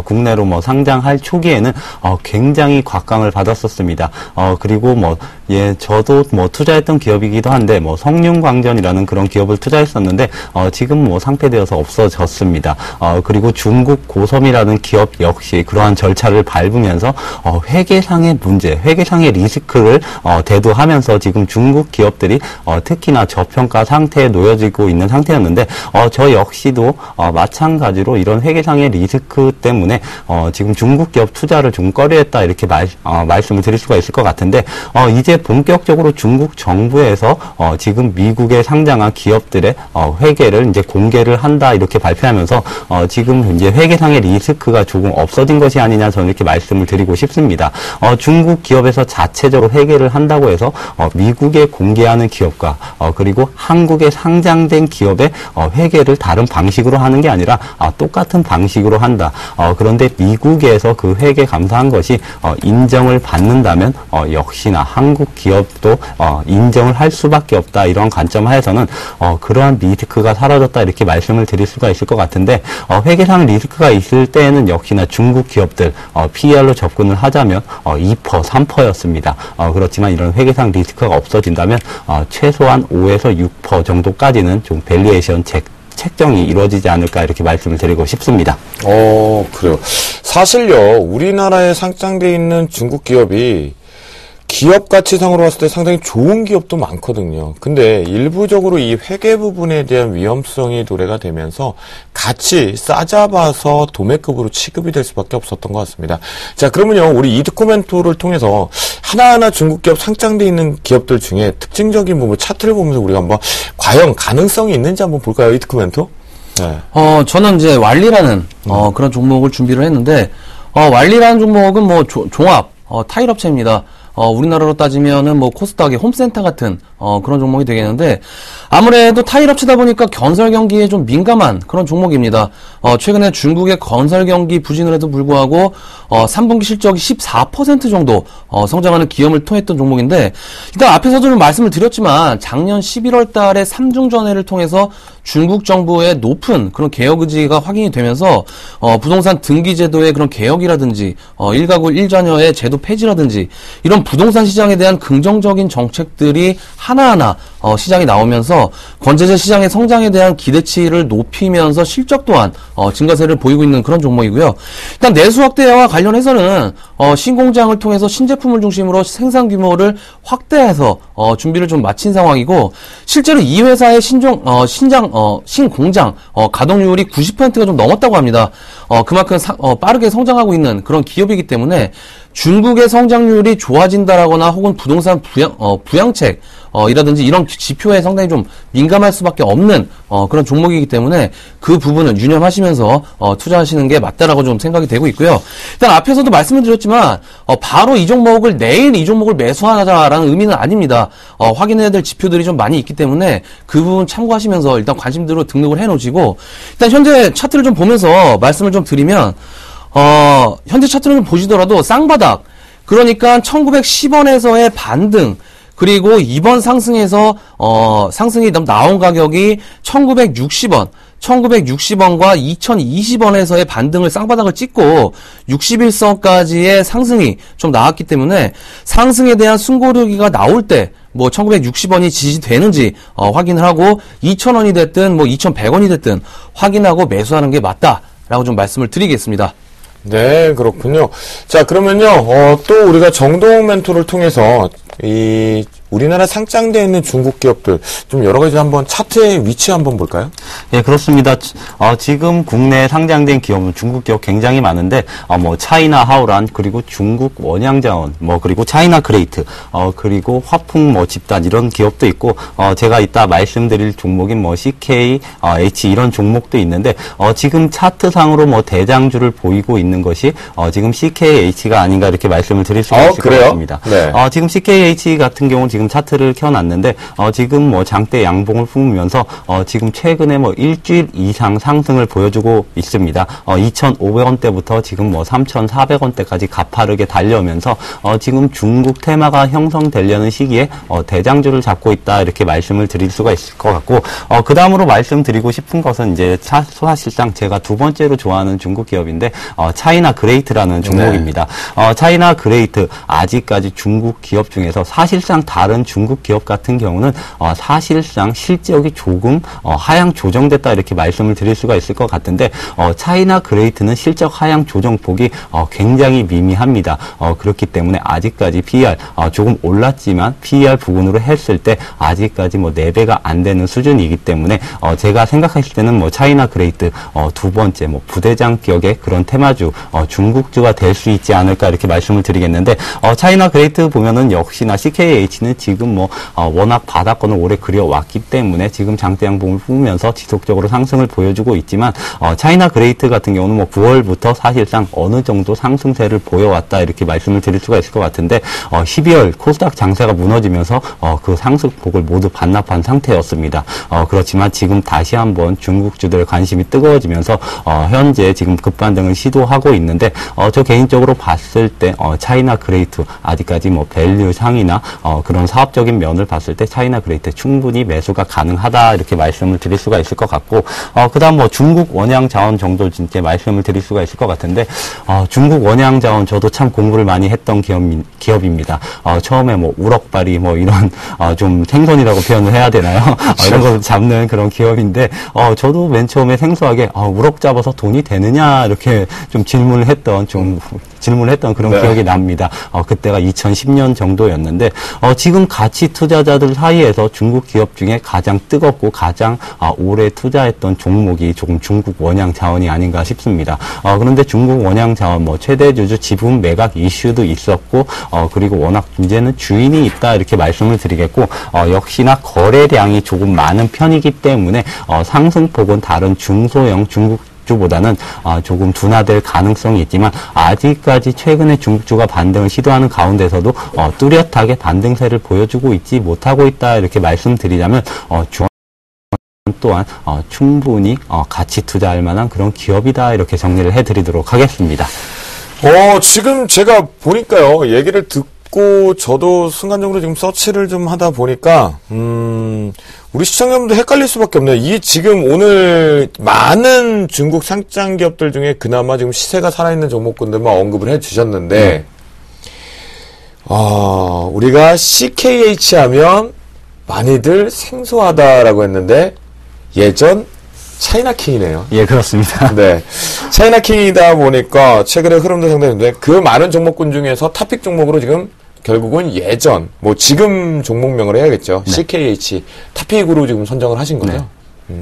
Speaker 3: 국내로 상장할 초기에는 굉장히 곽광을 받았었습니다. 그리고 저도 투자했던 기업이기도 한데 성륜광전이라는 그런 기업을 투자했었는데 지금 상폐되어서 없어졌습니다. 그리고 중국 고섬이라는 기업 역시 그러한 절차를 밟으면서 회계상의 문제, 회계상의 리스크를 대두하면서 지금 중국 기업들이 특히나 저평가 상태에 놓여지고 있는 상태였는데, 저 역시도 마찬가지로 이런 회계상의 리스크 때문에 지금 중국 기업 투자를 좀 꺼려했다 이렇게 말씀을 드릴 수가 있을 것 같은데, 이제 본격적으로 중국 정부에서 지금 미국에 상장한 기업들의 회계를 이제 공개를 한다 이렇게 발표하면서 지금 이제 회계상의 리스크가 조금 없어진 것이 아니냐 저는 이렇게 말씀을 드리고 싶습니다. 중국 기업에서 자체적으로 회계를 한다고 해서 미국에 공개하는 기업과 그리고 한국에 상장된 기업의 회계를 다른 방식으로 하는 게 아니라 똑같은 방식으로 한다. 그런데 미국에서 그 회계 감사한 것이 인정을 받는다면 역시나 한국 기업도 인정을 할 수밖에 없다. 이런 관점 하에서는 그러한 리스크가 사라졌다 이렇게 말씀을 드릴 수가 있을 것 같은데 회계상 리스크가 있을 때에는 역시나 중국 기업들 PER로 접근을 하자면 2%, 3%였습니다. 그렇지만 이런 회계상 리스크가 없어진다면 최소한 5에서 6% 정도까지는 좀 밸류에이션 책정이 이루어지지 않을까 이렇게 말씀을 드리고 싶습니다.
Speaker 1: 그래요. 사실요, 우리나라에 상장돼 있는 중국 기업이 기업 가치상으로 봤을 때 상당히 좋은 기업도 많거든요. 근데 일부적으로 이 회계 부분에 대한 위험성이 도래가 되면서 같이 싸잡아서 도매급으로 취급이 될 수밖에 없었던 것 같습니다. 자, 그러면요, 우리 이드코멘토를 통해서 하나하나 중국 기업 상장돼 있는 기업들 중에 특징적인 부분 차트를 보면서 우리가 한번 과연 가능성이 있는지 한번 볼까요, 이드코멘토? 네.
Speaker 2: 저는 이제 왈리라는 그런 종목을 준비를 했는데 왈리라는 종목은 뭐 종합 타일 업체입니다. 우리나라로 따지면은 뭐 코스닥의 홈센터 같은 그런 종목이 되겠는데 아무래도 타일 업체다 보니까 건설 경기에 좀 민감한 그런 종목입니다. 최근에 중국의 건설 경기 부진을 해도 불구하고 3분기 실적이 14% 정도 성장하는 기염을 토했던 종목인데 일단 앞에서도 좀 말씀을 드렸지만 작년 11월 달에 3중전회를 통해서 중국 정부의 높은 그런 개혁 의지가 확인이 되면서 부동산 등기 제도의 그런 개혁이라든지 1가구 1자녀의 제도 폐지라든지 이런 부동산 시장에 대한 긍정적인 정책들이 하나하나 시장에 나오면서 건재재 시장의 성장에 대한 기대치를 높이면서 실적 또한 증가세를 보이고 있는 그런 종목이고요. 일단 내수 확대와 관련해서는 신공장을 통해서 신제품을 중심으로 생산 규모를 확대해서 준비를 좀 마친 상황이고 실제로 이 회사의 신공장 가동률이 90%가 좀 넘었다고 합니다. 그만큼 빠르게 성장하고 있는 그런 기업이기 때문에 중국의 성장률이 좋아진다라거나 혹은 부동산 부양책 이라든지 이런 지표에 상당히 좀 민감할 수밖에 없는 그런 종목이기 때문에 그 부분은 유념하시면서 투자하시는 게 맞다라고 좀 생각이 되고 있고요. 일단 앞에서도 말씀을 드렸지만 바로 이 종목을 내일 이 종목을 매수하자라는 의미는 아닙니다. 확인해야 될 지표들이 좀 많이 있기 때문에 그 부분 참고하시면서 일단 관심대로 등록을 해놓으시고 일단 현재 차트를 좀 보면서 말씀을 좀 드리면 현재 차트를 좀 보시더라도 쌍바닥 그러니까 1910원에서의 반등 그리고 이번 상승에서 상승이 나온 가격이 1960원 1960원과 2020원에서의 반등을 쌍바닥을 찍고 61선까지의 상승이 좀 나왔기 때문에 상승에 대한 숨고르기가 나올 때 뭐 1960원이 지지되는지 확인을 하고 2000원이 됐든 뭐 2100원이 됐든 확인하고 매수하는 게 맞다라고 좀 말씀을 드리겠습니다.
Speaker 1: 네, 그렇군요. 자, 그러면요, 또 우리가 정동 멘토를 통해서 이 우리나라 상장되어 있는 중국 기업들 좀 여러 가지 한번 차트의 위치 한번 볼까요?
Speaker 3: 예, 그렇습니다. 지금 국내에 상장된 기업은 중국 기업 굉장히 많은데 뭐 차이나 하오란 그리고 중국 원양자원 그리고 차이나 그레이트 그리고 화풍 집단 이런 기업도 있고 제가 이따 말씀드릴 종목인 CKH 이런 종목도 있는데 지금 차트상으로 대장주를 보이고 있는 것이 지금 CKH가 아닌가 이렇게 말씀을 드릴 수가 있을 것 같습니다. 네. 지금 CKH 같은 경우는 지금 차트를 켜놨는데 지금 장대 양봉을 품으면서 지금 최근에 일주일 이상 상승을 보여주고 있습니다. 2,500원대부터 지금 3,400원대까지 가파르게 달려오면서 지금 중국 테마가 형성되려는 시기에 대장주를 잡고 있다 이렇게 말씀을 드릴 수가 있을 것 같고 그 다음으로 말씀드리고 싶은 것은 이제 사실상 제가 두 번째로 좋아하는 중국 기업인데 차이나 그레이트라는 종목입니다. 네. 차이나 그레이트 아직까지 중국 기업 중에서 사실상 다른 중국 기업 같은 경우는 사실상 실적이 조금 하향 조정됐다 이렇게 말씀을 드릴 수가 있을 것 같은데 차이나 그레이트는 실적 하향 조정폭이 굉장히 미미합니다. 그렇기 때문에 아직까지 PER 조금 올랐지만 PER 부분으로 했을 때 아직까지 4배가 안 되는 수준이기 때문에 제가 생각했을 때는 차이나 그레이트 두 번째 부대장 격의 그런 테마주 중국주가 될 수 있지 않을까 이렇게 말씀을 드리겠는데 차이나 그레이트 보면은 역시 역시나 CKH는 지금 뭐 워낙 바닥권을 오래 그려왔기 때문에 지금 장대 양봉을 뽑으면서 지속적으로 상승을 보여주고 있지만 차이나 그레이트 같은 경우는 뭐 9월부터 사실상 어느 정도 상승세를 보여왔다 이렇게 말씀을 드릴 수가 있을 것 같은데 12월 코스닥 장세가 무너지면서 그 상승폭을 모두 반납한 상태였습니다. 그렇지만 지금 다시 한번 중국주들 관심이 뜨거워지면서 현재 지금 급반등을 시도하고 있는데 저 개인적으로 봤을 때 차이나 그레이트 아직까지 뭐 밸류 상이나 그런 사업적인 면을 봤을 때 차이나 그레이트 충분히 매수가 가능하다 이렇게 말씀을 드릴 수가 있을 것 같고 그다음 뭐 중국 원양 자원 정도 진짜 말씀을 드릴 수가 있을 것 같은데 중국 원양 자원 저도 참 공부를 많이 했던 기업입니다. 처음에 뭐 우럭발이 뭐 이런 좀 생선이라고 표현을 해야 되나요? 이런 거 잡는 그런 기업인데 저도 맨 처음에 생소하게 우럭 잡아서 돈이 되느냐 이렇게 좀 질문을 했던 그런
Speaker 1: 네.
Speaker 3: 기억이 납니다. 그때가 2010년 정도였는데 지금 가치 투자자들 사이에서 중국 기업 중에 가장 뜨겁고 가장 오래 투자했던 종목이 조금 중국 원양 자원이 아닌가 싶습니다. 그런데 중국 원양 자원 뭐 최대 주주 지분 매각 이슈도 있었고 그리고 워낙 이제는 주인이 있다 이렇게 말씀을 드리겠고 역시나 거래량이 조금 많은 편이기 때문에 상승폭은 다른 중소형 중국주보다는 조금 둔화될 가능성이 있지만 아직까지 최근에 중국주가 반등을 시도하는 가운데서도 뚜렷하게 반등세를 보여주고 있지 못하고 있다 이렇게 말씀드리자면 주원 또한 충분히 가치 투자할 만한 그런 기업이다 이렇게 정리를 해드리도록 하겠습니다.
Speaker 1: 지금 제가 보니까요, 얘기를 듣고 저도 순간적으로 지금 서치를 좀 하다 보니까, 우리 시청자분들 헷갈릴 수밖에 없네요. 이 지금 오늘 많은 중국 상장 기업들 중에 그나마 지금 시세가 살아있는 종목군들만 언급을 해 주셨는데, 우리가 CKH 하면 많이들 생소하다라고 했는데, 예전 차이나킹이네요.
Speaker 3: 예, 그렇습니다.
Speaker 1: 네. 차이나킹이다 보니까 최근에 흐름도 상당히 좋은데 그 많은 종목군 중에서 탑픽 종목으로 지금 결국은 예전, 뭐 지금 종목명을 해야겠죠.
Speaker 3: 네.
Speaker 1: CKH 탑픽으로 지금 선정을 하신 거죠.
Speaker 3: 네.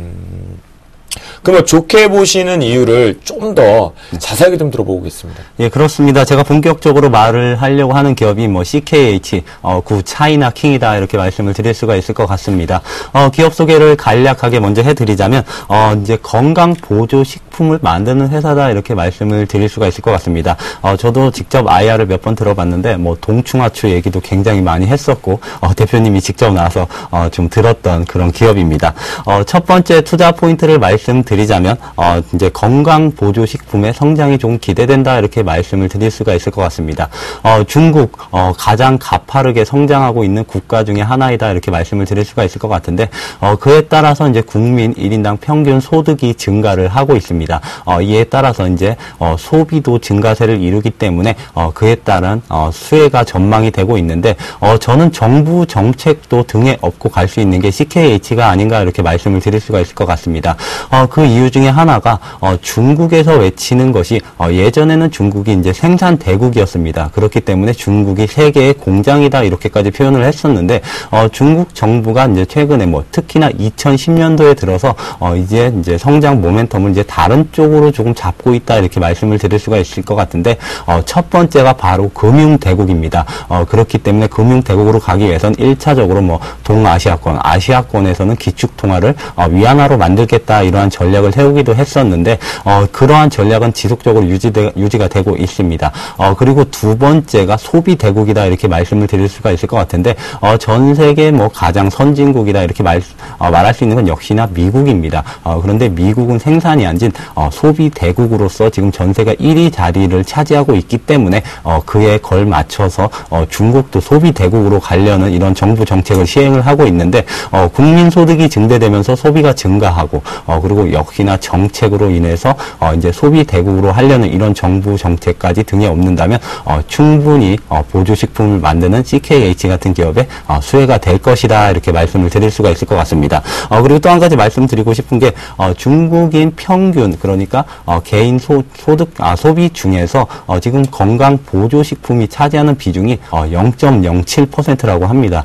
Speaker 1: 그러면 좋게 보시는 이유를 좀 더 자세하게 좀 들어보겠습니다.
Speaker 3: 예, 그렇습니다. 제가 본격적으로 말을 하려고 하는 기업이 뭐 CKH, 구 차이나 킹이다 이렇게 말씀을 드릴 수가 있을 것 같습니다. 기업 소개를 간략하게 먼저 해드리자면 이제 건강 보조 식품을 만드는 회사다 이렇게 말씀을 드릴 수가 있을 것 같습니다. 저도 직접 IR을 몇 번 들어봤는데 뭐 동충하초 얘기도 굉장히 많이 했었고 대표님이 직접 나와서 좀 들었던 그런 기업입니다. 첫 번째 투자 포인트를 말씀드리자면 이제 건강 보조 식품의 성장이 좀 기대된다 이렇게 말씀을 드릴 수가 있을 것 같습니다. 중국 가장 가파르게 성장하고 있는 국가 중에 하나이다 이렇게 말씀을 드릴 수가 있을 것 같은데 그에 따라서 이제 국민 1인당 평균 소득이 증가를 하고 있습니다. 이에 따라서 이제 소비도 증가세를 이루기 때문에 그에 따른 수혜가 전망이 되고 있는데 저는 정부 정책도 등에 업고 갈 수 있는 게 CKH가 아닌가 이렇게 말씀을 드릴 수가 있을 것 같습니다. 그 이유 중에 하나가 중국에서 외치는 것이 예전에는 중국이 이제 생산 대국이었습니다. 그렇기 때문에 중국이 세계의 공장이다 이렇게까지 표현을 했었는데 중국 정부가 이제 최근에 뭐 특히나 2010년도에 들어서 이제 성장 모멘텀을 이제 다른 쪽으로 조금 잡고 있다 이렇게 말씀을 드릴 수가 있을 것 같은데 첫 번째가 바로 금융 대국입니다. 그렇기 때문에 금융 대국으로 가기 위해선 1차적으로 뭐 동아시아권, 아시아권에서는 기축 통화를 위안화로 만들겠다 이러한 전략을 세우기도 했었는데 그러한 전략은 지속적으로 유지가 되고 있습니다. 그리고 두 번째가 소비 대국이다 이렇게 말씀을 드릴 수가 있을 것 같은데 전 세계 뭐 가장 선진국이다 이렇게 말할 수 있는 건 역시나 미국입니다. 그런데 미국은 생산이 아닌 소비 대국으로서 지금 전 세계 1위 자리를 차지하고 있기 때문에 그에 걸맞춰서 중국도 소비 대국으로 가려는 이런 정부 정책을 시행을 하고 있는데 국민 소득이 증대되면서 소비가 증가하고 그리고 역시나 정책으로 인해서 이제 소비 대국으로 하려는 이런 정부 정책까지 등에 업는다면 충분히 보조식품을 만드는 CKH 같은 기업의 수혜가 될 것이다 이렇게 말씀을 드릴 수가 있을 것 같습니다. 그리고 또 한 가지 말씀드리고 싶은 게 중국인 평균 그러니까 개인 소비 중에서 지금 건강 보조식품이 차지하는 비중이 0.07%라고 합니다.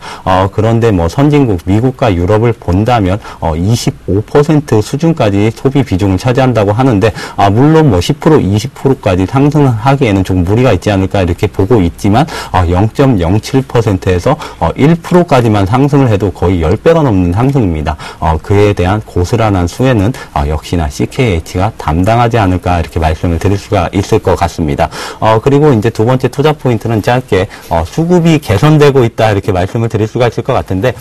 Speaker 3: 그런데 뭐 선진국 미국과 유럽을 본다면 25% 수준까지 소비 비중을 차지한다고 하는데 물론 뭐 10% 20%까지 상승하기에는 좀 무리가 있지 않을까 이렇게 보고 있지만 0.07%에서 1%까지만 상승을 해도 거의 10배가 넘는 상승입니다. 그에 대한 고스란한 수혜는 역시나 CKH가 담당하지 않을까 이렇게 말씀을 드릴 수가 있을 것 같습니다. 그리고 이제 두 번째 투자 포인트는 짧게 수급이 개선되고 있다 이렇게 말씀을 드릴 수가 있을 것 같은데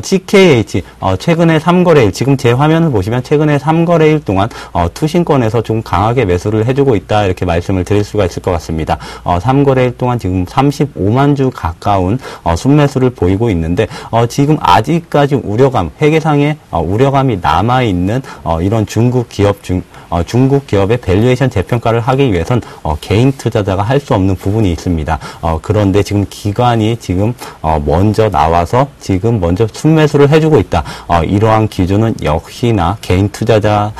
Speaker 3: CKH 최근에 3거래일 지금 제 화면을 보시면 최근에 3거래일 동안 투신권에서 좀 강하게 매수를 해주고 있다 이렇게 말씀을 드릴 수가 있을 것 같습니다. 3거래일 동안 지금 35만 주 가까운 순매수를 보이고 있는데 지금 아직까지 우려감 회계상에 우려감이 남아있는 이런 중국 기업의 밸류에이션 재평가를 하기 위해선 개인 투자자가 할 수 없는 부분이 있습니다. 그런데 지금 기관이 지금 먼저 나와서 지금 먼저 순매수를 해주고 있다. 이러한 기준은 역시나 개인 투자자의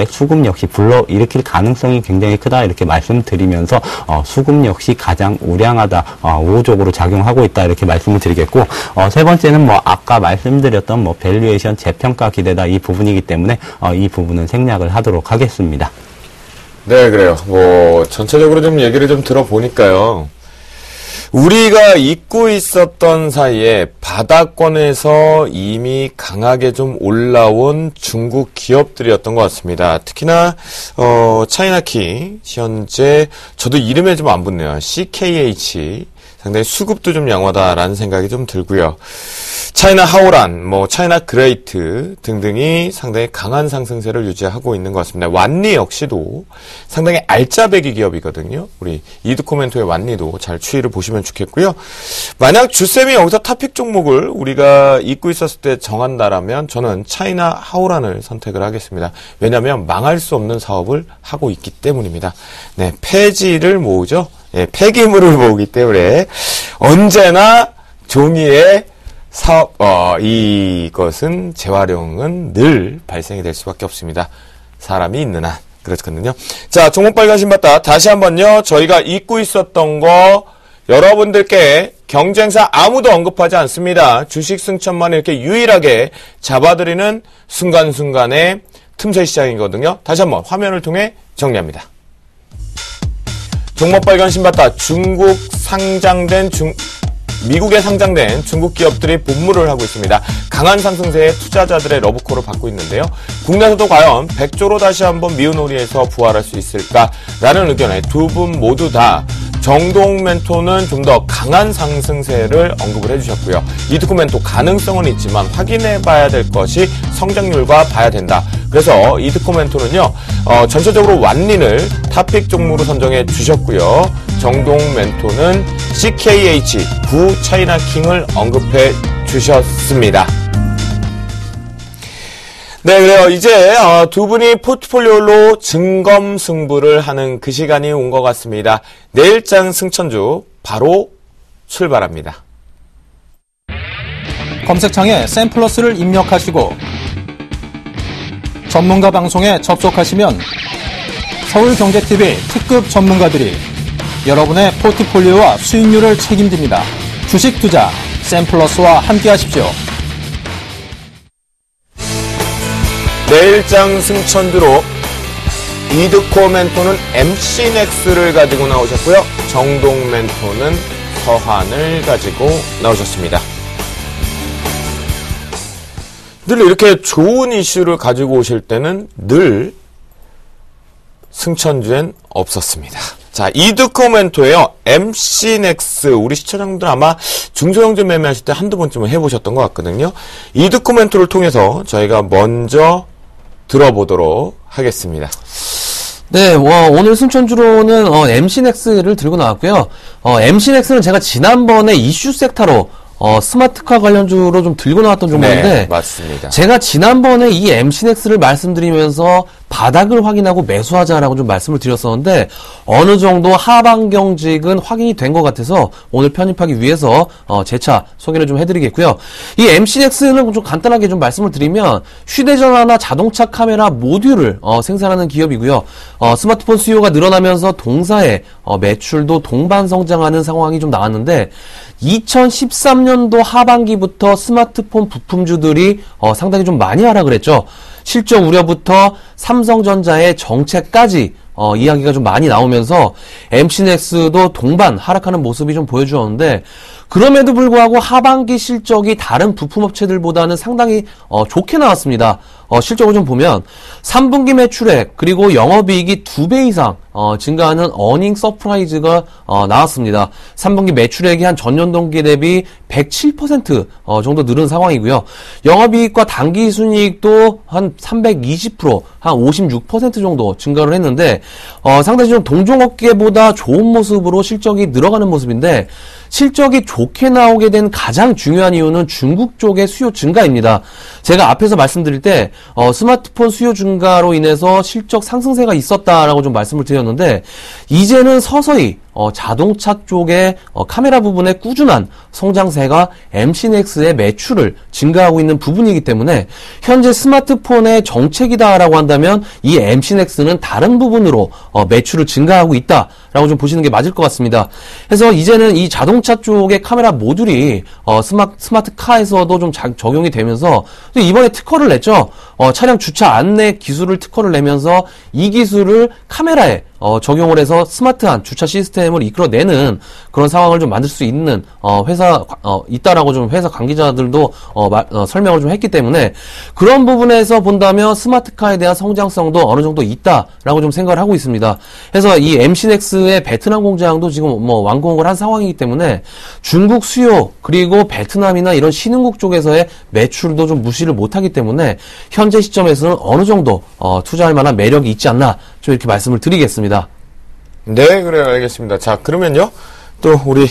Speaker 3: 수급 역시 불러일으킬 가능성이 굉장히 크다 이렇게 말씀드리면서 수급 역시 가장 우량하다, 우호적으로 작용하고 있다 이렇게 말씀을 드리겠고 세 번째는 뭐 아까 말씀드렸던 뭐 밸류에이션 재평가 기대다 이 부분이기 때문에 이 부분은 생략을 하도록 하겠습니다.
Speaker 1: 네, 그래요. 뭐 전체적으로 좀 얘기를 좀 들어보니까요. 우리가 잊고 있었던 사이에 바닥권에서 이미 강하게 좀 올라온 중국 기업들이었던 것 같습니다. 특히나 차이나키 현재 저도 이름에 좀 안 붙네요. CKH 상당히 수급도 좀 양호하다라는 생각이 좀 들고요. 차이나 하오란, 뭐 차이나 그레이트 등등이 상당히 강한 상승세를 유지하고 있는 것 같습니다. 완리 역시도 상당히 알짜배기 기업이거든요. 우리 이드코멘토의 완리도 잘 추이를 보시면 좋겠고요. 만약 주쌤이 여기서 탑픽 종목을 우리가 잊고 있었을 때 정한다라면 저는 차이나 하오란을 선택을 하겠습니다. 왜냐하면 망할 수 없는 사업을 하고 있기 때문입니다. 네, 폐지를 모으죠. 네, 폐기물을 모으기 때문에 언제나 종이에 이것은 재활용은 늘 발생이 될 수밖에 없습니다. 사람이 있는 한. 그렇거든요. 자, 종목 빨간 신봤다. 다시 한번요. 저희가 잊고 있었던 거 여러분들께 경쟁사 아무도 언급하지 않습니다. 주식 승천만 이렇게 유일하게 잡아드리는 순간순간의 틈새 시장이거든요. 다시 한번 화면을 통해 정리합니다. 종목 빨간 신봤다. 미국에 상장된 중국 기업들이 본물을 하고 있습니다. 강한 상승세에 투자자들의 러브콜을 받고 있는데요. 국내에서도 과연 100조로 다시 한번 미운 오리에서 부활할 수 있을까라는 의견에 두 분 모두 다 정동 멘토는 좀 더 강한 상승세를 언급을 해주셨고요. 이드코 멘토 가능성은 있지만 확인해봐야 될 것이 성장률과 봐야 된다. 그래서 이드코 멘토는요. 전체적으로 완리를 탑픽 종목으로 선정해 주셨고요. 정동 멘토는 CKH 구 차이나킹을 언급해 주셨습니다. 네, 그래요. 이제 두 분이 포트폴리오로 증검승부를 하는 그 시간이 온 것 같습니다. 내일장 승천주 바로 출발합니다.
Speaker 4: 검색창에 샘플러스를 입력하시고 전문가 방송에 접속하시면 서울경제TV 특급 전문가들이 여러분의 포트폴리오와 수익률을 책임집니다. 주식 투자 샘플러스와 함께 하십시오.
Speaker 1: 내일장 승천주로 이드코 멘토는 MC넥스를 가지고 나오셨고요. 정동 멘토는 서한을 가지고 나오셨습니다. 늘 이렇게 좋은 이슈를 가지고 오실 때는 늘 승천주엔 없었습니다. 자, 이드코 멘토예요. MC넥스. 우리 시청자분들 아마 중소형주 매매하실 때 한두 번쯤은 해보셨던 것 같거든요. 이드코 멘토를 통해서 저희가 먼저 들어보도록 하겠습니다.
Speaker 2: 네, 오늘 승천주로는 MC넥스를 들고 나왔고요. MC넥스는 제가 지난번에 이슈 섹터로 스마트카 관련주로 좀 들고 나왔던 종목인데,
Speaker 1: 네, 맞습니다.
Speaker 2: 제가 지난번에 이 MC넥스를 말씀드리면서 바닥을 확인하고 매수하자라고 좀 말씀을 드렸었는데 어느 정도 하방 경직은 확인이 된 것 같아서 오늘 편입하기 위해서 재차 소개를 좀 해드리겠고요. 이 MC넥스는 좀 간단하게 좀 말씀을 드리면 휴대전화나 자동차 카메라 모듈을 생산하는 기업이고요. 스마트폰 수요가 늘어나면서 동사의 매출도 동반 성장하는 상황이 좀 나왔는데 2013년도 하반기부터 스마트폰 부품주들이 상당히 좀 많이 하락을 했죠. 실적 우려부터 삼성전자의 정책까지 이야기가 좀 많이 나오면서 MC넥스도 동반 하락하는 모습이 좀 보여주었는데 그럼에도 불구하고 하반기 실적이 다른 부품업체들보다는 상당히 좋게 나왔습니다. 실적을 좀 보면 3분기 매출액 그리고 영업이익이 2배 이상 증가하는 어닝 서프라이즈가 나왔습니다. 3분기 매출액이 한 전년 동기 대비 107% 정도 늘은 상황이고요. 영업이익과 당기순이익도 한 320%, 한 56% 정도 증가를 했는데 상당히 좀 동종업계보다 좋은 모습으로 실적이 늘어가는 모습인데 실적이 좋게 나오게 된 가장 중요한 이유는 중국 쪽의 수요 증가입니다. 제가 앞에서 말씀드릴 때 스마트폰 수요 증가로 인해서 실적 상승세가 있었다라고 좀 말씀을 드렸는데 이제는 서서히 자동차 쪽의 카메라 부분의 꾸준한 성장세가 MC넥스의 매출을 증가하고 있는 부분이기 때문에 현재 스마트폰의 정책이다라고 한다면 이 MC넥스는 다른 부분으로 매출을 증가하고 있다라고 좀 보시는 게 맞을 것 같습니다. 그래서 이제는 이 자동차 쪽의 카메라 모듈이 스마트카에서도 좀 적용이 되면서 또 이번에 특허를 냈죠. 차량 주차 안내 기술을 특허를 내면서 이 기술을 카메라에 적용을 해서 스마트한 주차 시스템을 이끌어내는 그런 상황을 좀 만들 수 있는 회사 있다라고 좀 회사 관계자들도 설명을 좀 했기 때문에 그런 부분에서 본다면 스마트카에 대한 성장성도 어느 정도 있다라고 좀 생각을 하고 있습니다. 그래서 이 MC넥스의 베트남 공장도 지금 완공을 한 상황이기 때문에 중국 수요 그리고 베트남이나 이런 신흥국 쪽에서의 매출도 좀 무시를 못하기 때문에 현재 시점에서는 어느 정도 투자할 만한 매력이 있지 않나 좀 이렇게 말씀을 드리겠습니다.
Speaker 1: 네, 그래요. 알겠습니다. 자, 그러면요. 또 우리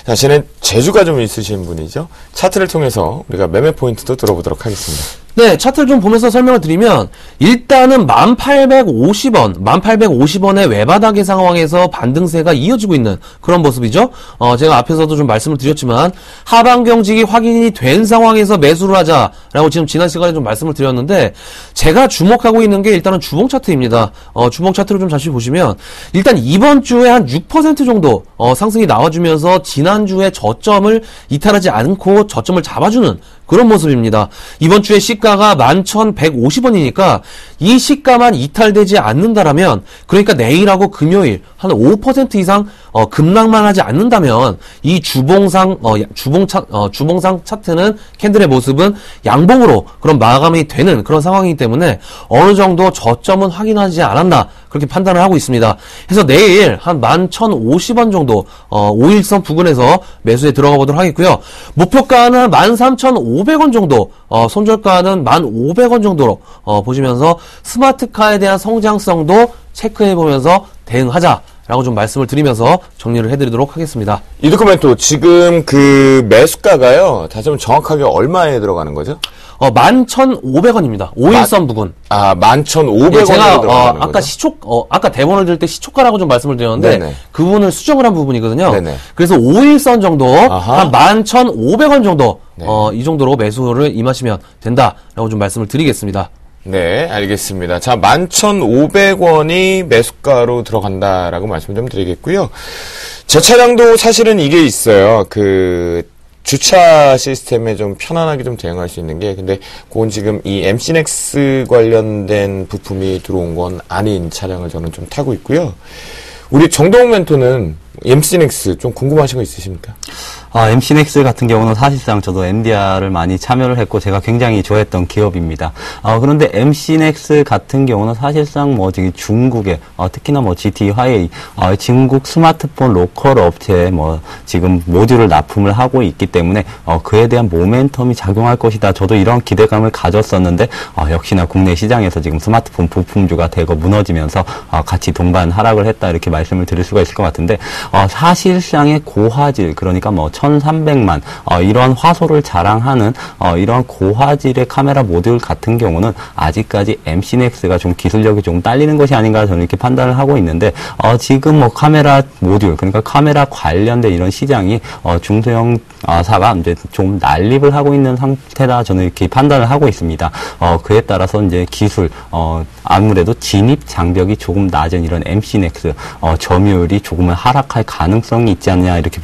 Speaker 1: 자신은 재주가 좀 있으신 분이죠. 차트를 통해서 우리가 매매 포인트도 들어보도록 하겠습니다.
Speaker 2: 네, 차트를 좀 보면서 설명을 드리면 일단은 1850원의 외바닥의 상황에서 반등세가 이어지고 있는 그런 모습이죠. 제가 앞에서도 좀 말씀을 드렸지만 하방 경직이 확인이 된 상황에서 매수를 하자라고 지금 지난 시간에 좀 말씀을 드렸는데 제가 주목하고 있는 게 일단은 주봉 차트입니다. 주봉 차트를 좀 다시 보시면 일단 이번 주에 한 6% 정도 상승이 나와주면서 지난주에 저점을 이탈하지 않고 저점을 잡아주는 그런 모습입니다. 이번 주에 시가가 11,150원이니까 이 시가만 이탈되지 않는다라면 그러니까 내일하고 금요일 한 5% 이상 급락만 하지 않는다면 이 주봉상 차트는 캔들의 모습은 양봉으로 그런 마감이 되는 그런 상황이기 때문에 어느 정도 저점은 확인하지 않았나 그렇게 판단을 하고 있습니다. 그래서 내일 한 11,050원 정도 5일선 부근에서 매수에 들어가 보도록 하겠고요. 목표가는 13,500원 정도 손절가는 1,500원 정도로 보시면서 스마트카에 대한 성장성도 체크해보면서 대응하자라고 좀 말씀을 드리면서 정리를 해드리도록 하겠습니다.
Speaker 1: 이 도큐멘트 지금 그 매수가가요. 다시 한번 정확하게 얼마에 들어가는 거죠?
Speaker 2: 11,500원입니다. 5일선 부근.
Speaker 1: 11,500원에
Speaker 2: 제가
Speaker 1: 들어가는
Speaker 2: 아까
Speaker 1: 거죠?
Speaker 2: 아까 대본을 들 때 시초가라고 좀 말씀을 드렸는데
Speaker 1: 네네.
Speaker 2: 그 부분을 수정을 한 부분이거든요.
Speaker 1: 네네.
Speaker 2: 그래서 5일선 정도
Speaker 1: 아하.
Speaker 2: 한 11,500원 정도
Speaker 1: 네.
Speaker 2: 이 정도로 매수를 임하시면 된다라고 좀 말씀을 드리겠습니다.
Speaker 1: 네, 알겠습니다. 자, 11,500원이 매수가로 들어간다라고 말씀 좀 드리겠고요. 제 차량도 사실은 이게 있어요. 주차 시스템에 좀 편안하게 좀 대응할 수 있는 게, 근데 그건 지금 이 MC넥스 관련된 부품이 들어온 건 아닌 차량을 저는 좀 타고 있고요. 우리 정동욱 멘토는 MC넥스 좀 궁금하신 거 있으십니까?
Speaker 3: MC넥스 같은 경우는 사실상 저도 NDR을 많이 참여를 했고 제가 굉장히 좋아했던 기업입니다. 그런데 MC넥스 같은 경우는 사실상 저기 중국의 특히나 GT 화웨이 중국 스마트폰 로컬 업체에 지금 모듈을 납품을 하고 있기 때문에 그에 대한 모멘텀이 작용할 것이다. 저도 이런 기대감을 가졌었는데 역시나 국내 시장에서 지금 스마트폰 부품주가 대거 무너지면서 같이 동반 하락을 했다 이렇게 말씀을 드릴 수가 있을 것 같은데 사실상의 고화질 그러니까 1300만 이런 화소를 자랑하는 이런 고화질의 카메라 모듈 같은 경우는 아직까지 MC넥스가 좀 기술력이 좀 딸리는 것이 아닌가 저는 이렇게 판단을 하고 있는데 지금 뭐 카메라 모듈 그러니까 카메라 관련된 이런 시장이 중소형 사가 이제 좀 난립을 하고 있는 상태다 저는 이렇게 판단을 하고 있습니다. 그에 따라서 이제 기술 아무래도 진입 장벽이 조금 낮은 이런 MC넥스 점유율이 조금은 하락할 가능성이 있지 않냐 이렇게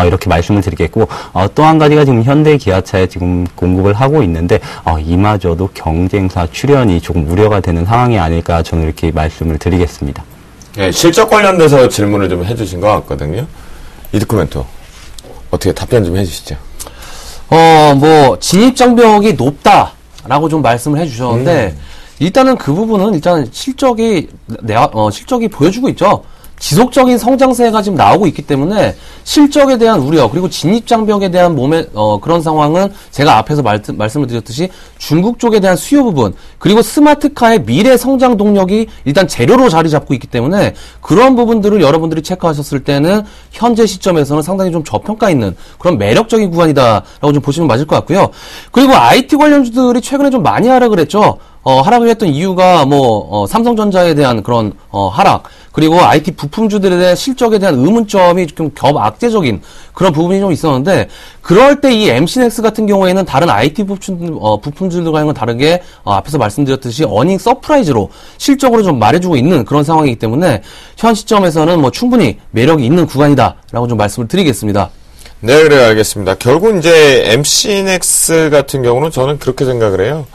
Speaker 3: 이렇게 말씀을 드리겠고 또 한 가지가 지금 현대 기아차에 지금 공급을 하고 있는데 이마저도 경쟁사 출현이 조금 우려가 되는 상황이 아닐까 저는 이렇게 말씀을 드리겠습니다.
Speaker 1: 네, 실적 관련돼서 질문을 좀 해주신 것 같거든요. 이드코멘토 어떻게 답변 좀 해주시죠.
Speaker 2: 진입 장벽이 높다라고 좀 말씀을 해주셨는데, 일단은 그 부분은 일단 실적이 보여주고 있죠. 지속적인 성장세가 지금 나오고 있기 때문에 실적에 대한 우려 그리고 진입 장벽에 대한 그런 상황은 제가 앞에서 말씀을 드렸듯이 중국 쪽에 대한 수요 부분 그리고 스마트카의 미래 성장 동력이 일단 재료로 자리 잡고 있기 때문에 그런 부분들을 여러분들이 체크하셨을 때는 현재 시점에서는 상당히 좀 저평가 있는 그런 매력적인 구간이다라고 좀 보시면 맞을 것 같고요. 그리고 IT 관련주들이 최근에 좀 많이 하락을 했죠. 하락을 했던 이유가 삼성전자에 대한 그런 하락 그리고 IT 부품주들에 대한 실적에 대한 의문점이 좀 악재적인 그런 부분이 좀 있었는데 그럴 때 이 MC넥스 같은 경우에는 다른 IT 부품주들과는 다르게 앞에서 말씀드렸듯이 어닝 서프라이즈로 실적으로 좀 말해주고 있는 그런 상황이기 때문에 현 시점에서는 충분히 매력이 있는 구간이다라고 좀 말씀을 드리겠습니다.
Speaker 1: 네, 그래요. 알겠습니다. 결국 이제 MC넥스 같은 경우는 저는 그렇게 생각을 해요.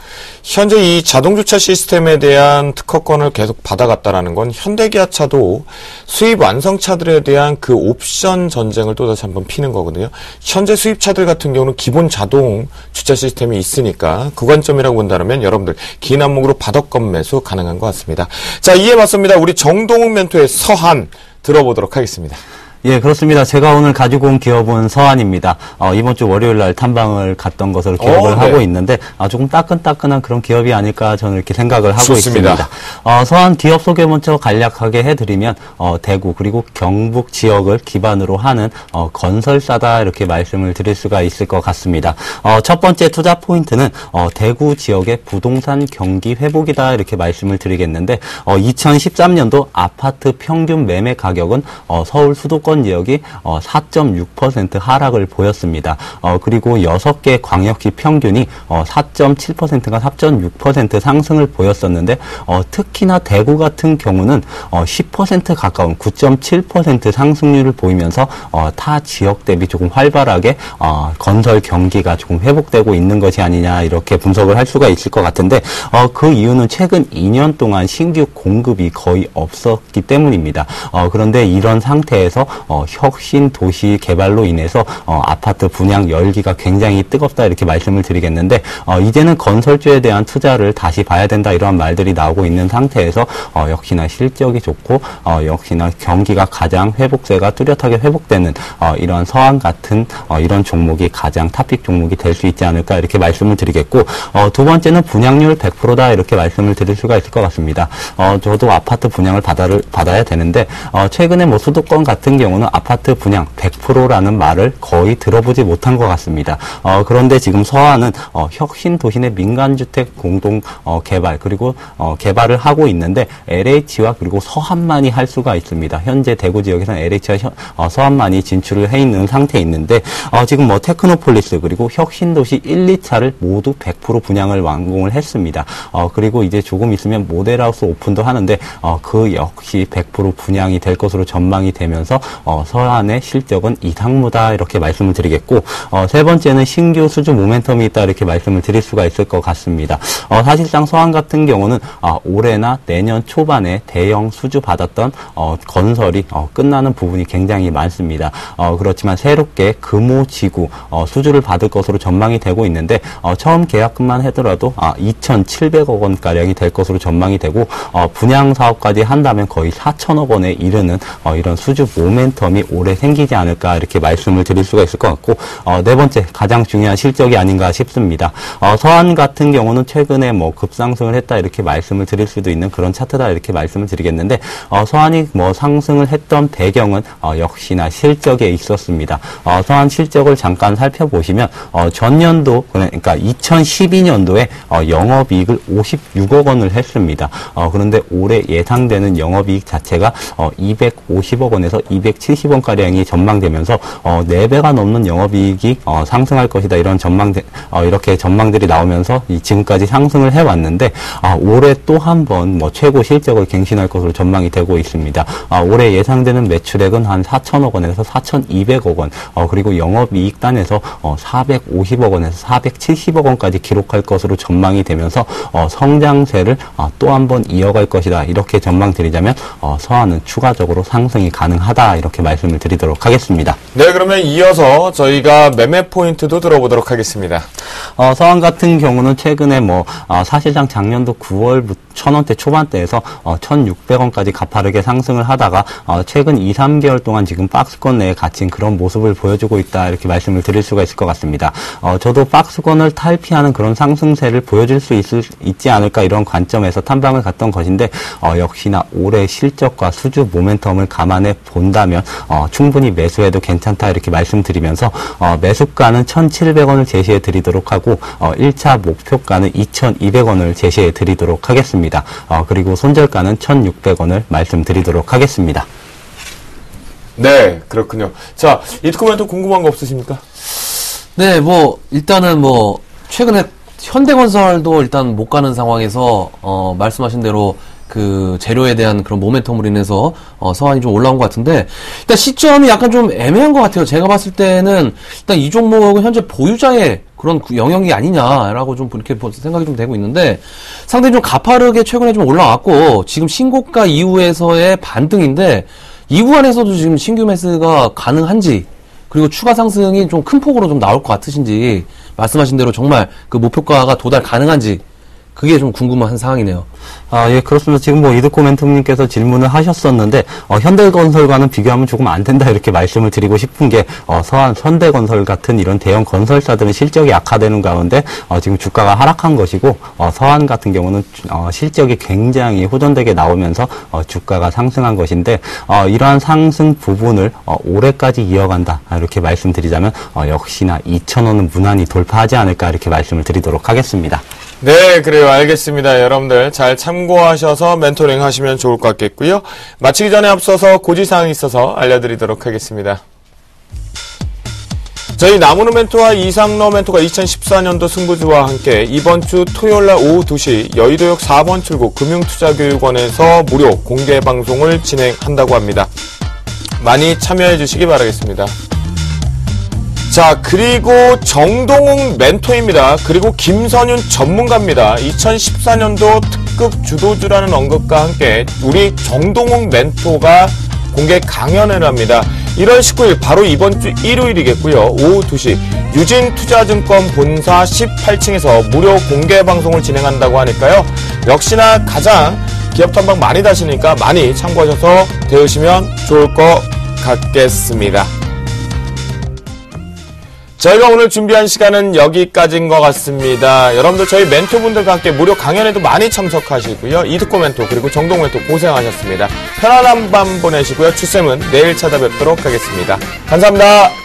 Speaker 1: 현재 이 자동주차 시스템에 대한 특허권을 계속 받아갔다라는 건 현대기아차도 수입 완성차들에 대한 그 옵션 전쟁을 또다시 한번 피는 거거든요. 현재 수입차들 같은 경우는 기본 자동 주차 시스템이 있으니까 그 관점이라고 본다면 여러분들 긴 안목으로 바닥권 매수 가능한 것 같습니다. 자, 이에 맞습니다. 우리 정동욱 멘토의 서한 들어보도록 하겠습니다.
Speaker 3: 예, 그렇습니다. 제가 오늘 가지고 온 기업은 서한입니다. 이번 주 월요일 날 탐방을 갔던 것으로 기억을 하고 있는데, 조금 따끈따끈한 그런 기업이 아닐까 저는 이렇게 생각을 하고
Speaker 1: 좋습니다.
Speaker 3: 있습니다. 서한 기업 소개 먼저 간략하게 해드리면, 대구 그리고 경북 지역을 기반으로 하는, 건설사다 이렇게 말씀을 드릴 수가 있을 것 같습니다. 첫 번째 투자 포인트는, 대구 지역의 부동산 경기 회복이다 이렇게 말씀을 드리겠는데, 2013년도 아파트 평균 매매 가격은, 서울 수도권 지역이 4.6% 하락을 보였습니다. 그리고 6개 광역시 평균이 4.7%가 4.6% 상승을 보였었는데 특히나 대구 같은 경우는 10% 가까운 9.7% 상승률을 보이면서 타 지역 대비 조금 활발하게 건설 경기가 조금 회복되고 있는 것이 아니냐 이렇게 분석을 할 수가 있을 것 같은데 그 이유는 최근 2년 동안 신규 공급이 거의 없었기 때문입니다. 그런데 이런 상태에서 혁신 도시 개발로 인해서 아파트 분양 열기가 굉장히 뜨겁다 이렇게 말씀을 드리겠는데 이제는 건설주에 대한 투자를 다시 봐야 된다 이러한 말들이 나오고 있는 상태에서 역시나 실적이 좋고 역시나 경기가 가장 회복세가 뚜렷하게 회복되는 이러한 서한 같은 이런 종목이 가장 탑픽 종목이 될 수 있지 않을까 이렇게 말씀을 드리겠고 두 번째는 분양률 100%다 이렇게 말씀을 드릴 수가 있을 것 같습니다. 저도 아파트 분양을 받아야 되는데 최근에 수도권 같은 경우는 아파트 분양 100%라는 말을 거의 들어보지 못한 것 같습니다. 그런데 지금 서한은 혁신 도시 내 민간주택 공동 개발 그리고 개발을 하고 있는데 LH와 그리고 서한만이 할 수가 있습니다. 현재 대구 지역에서는 LH와 서한만이 진출을 해 있는 상태에 있는데 지금 테크노폴리스 그리고 혁신 도시 1, 2차를 모두 100% 분양을 완공을 했습니다. 그리고 이제 조금 있으면 모델하우스 오픈도 하는데 그 역시 100% 분양이 될 것으로 전망이 되면서 서한의 실적은 이상무다 이렇게 말씀을 드리겠고 세 번째는 신규 수주 모멘텀이 있다 이렇게 말씀을 드릴 수가 있을 것 같습니다. 사실상 서한 같은 경우는 올해나 내년 초반에 대형 수주 받았던 건설이 끝나는 부분이 굉장히 많습니다. 그렇지만 새롭게 금호지구 수주를 받을 것으로 전망이 되고 있는데 처음 계약금만 하더라도 2,700억 원가량이 될 것으로 전망이 되고 분양 사업까지 한다면 거의 4천억 원에 이르는 이런 수주 모멘텀 모멘텀이 올해 생기지 않을까 이렇게 말씀을 드릴 수가 있을 것 같고, 네 번째 가장 중요한 실적이 아닌가 싶습니다. 서한 같은 경우는 최근에 뭐 급상승을 했다 이렇게 말씀을 드릴 수도 있는 그런 차트다 이렇게 말씀을 드리겠는데, 서한이 뭐 상승을 했던 배경은 역시나 실적에 있었습니다. 서한 실적을 잠깐 살펴보시면 전년도 그러니까 2012년도에 영업이익을 56억 원을 했습니다. 그런데 올해 예상되는 영업이익 자체가 250억 원에서 270원 가량이 전망되면서 4배가 넘는 영업이익이 상승할 것이다 이런 이렇게 전망들이 나오면서 지금까지 상승을 해왔는데, 올해 또 한 번 뭐 최고 실적을 갱신할 것으로 전망이 되고 있습니다. 올해 예상되는 매출액은 한 4천억 원에서 4,200억 원, 그리고 영업이익 단에서 450억 원에서 470억 원까지 기록할 것으로 전망이 되면서 성장세를 또 한 번 이어갈 것이다 이렇게 전망드리자면 서한은 추가적으로 상승이 가능하다 이렇게 말씀을 드리도록 하겠습니다.
Speaker 1: 네, 그러면 이어서 저희가 매매 포인트도 들어보도록 하겠습니다.
Speaker 3: 서한 같은 경우는 최근에 사실상 작년도 9월부터 1,000원대 초반대에서 1,600원까지 가파르게 상승을 하다가 최근 2, 3개월 동안 지금 박스권 내에 갇힌 그런 모습을 보여주고 있다 이렇게 말씀을 드릴 수가 있을 것 같습니다. 저도 박스권을 탈피하는 그런 상승세를 보여줄 수 있지 않을까 이런 관점에서 탐방을 갔던 것인데, 역시나 올해 실적과 수주 모멘텀을 감안해 본다면 충분히 매수해도 괜찮다 이렇게 말씀드리면서 매수가는 1,700원을 제시해 드리도록 하고 1차 목표가는 2,200원을 제시해 드리도록 하겠습니다. 그리고 손절가는 1,600원을 말씀드리도록 하겠습니다.
Speaker 1: 네, 그렇군요. 자, 이트코멘트 궁금한 거 없으십니까?
Speaker 2: 네, 일단은 최근에 현대건설도 일단 못 가는 상황에서, 말씀하신 대로 그 재료에 대한 그런 모멘텀으로 인해서, 서한이 좀 올라온 것 같은데, 일단 시점이 약간 좀 애매한 것 같아요. 제가 봤을 때는, 일단 이 종목은 현재 보유자의 그런 영역이 아니냐라고 좀 이렇게 생각이 좀 되고 있는데, 상당히 좀 가파르게 최근에 좀 올라왔고, 지금 신고가 이후에서의 반등인데, 이 구간에서도 지금 신규 매수가 가능한지, 그리고 추가 상승이 좀 큰 폭으로 좀 나올 것 같으신지, 말씀하신 대로 정말 그 목표가가 도달 가능한지, 그게 좀 궁금한 사항이네요.
Speaker 3: 예, 그렇습니다. 지금 이드코멘토님께서 질문을 하셨었는데, 현대건설과는 비교하면 조금 안 된다, 이렇게 말씀을 드리고 싶은 게, 현대건설 같은 이런 대형 건설사들은 실적이 악화되는 가운데, 지금 주가가 하락한 것이고, 서한 같은 경우는, 실적이 굉장히 호전되게 나오면서, 주가가 상승한 것인데, 이러한 상승 부분을, 올해까지 이어간다, 이렇게 말씀드리자면, 역시나 2,000원은 무난히 돌파하지 않을까, 이렇게 말씀을 드리도록 하겠습니다.
Speaker 1: 네, 그래요. 알겠습니다. 여러분들 잘 참고하셔서 멘토링 하시면 좋을 것 같겠고요. 마치기 전에 앞서서 고지사항이 있어서 알려드리도록 하겠습니다. 저희 나무노 멘토와 이상로 멘토가 2014년도 승부주와 함께 이번 주 토요일날 오후 2시 여의도역 4번 출구 금융투자교육원에서 무료 공개 방송을 진행한다고 합니다. 많이 참여해 주시기 바라겠습니다. 자, 그리고 정동욱 멘토입니다. 그리고 김선윤 전문가입니다. 2014년도 특급 주도주라는 언급과 함께 우리 정동욱 멘토가 공개 강연을 합니다. 1월 19일 바로 이번 주 일요일이겠고요. 오후 2시 유진투자증권 본사 18층에서 무료 공개 방송을 진행한다고 하니까요. 역시나 가장 기업 탐방 많이 다시니까 많이 참고하셔서 배우시면 좋을 것 같겠습니다. 저희가 오늘 준비한 시간은 여기까지인 것 같습니다. 여러분들 저희 멘토분들과 함께 무료 강연에도 많이 참석하시고요. 이드코 멘토 그리고 정동 멘토 고생하셨습니다. 편안한 밤 보내시고요. 추쌤은 내일 찾아뵙도록 하겠습니다. 감사합니다.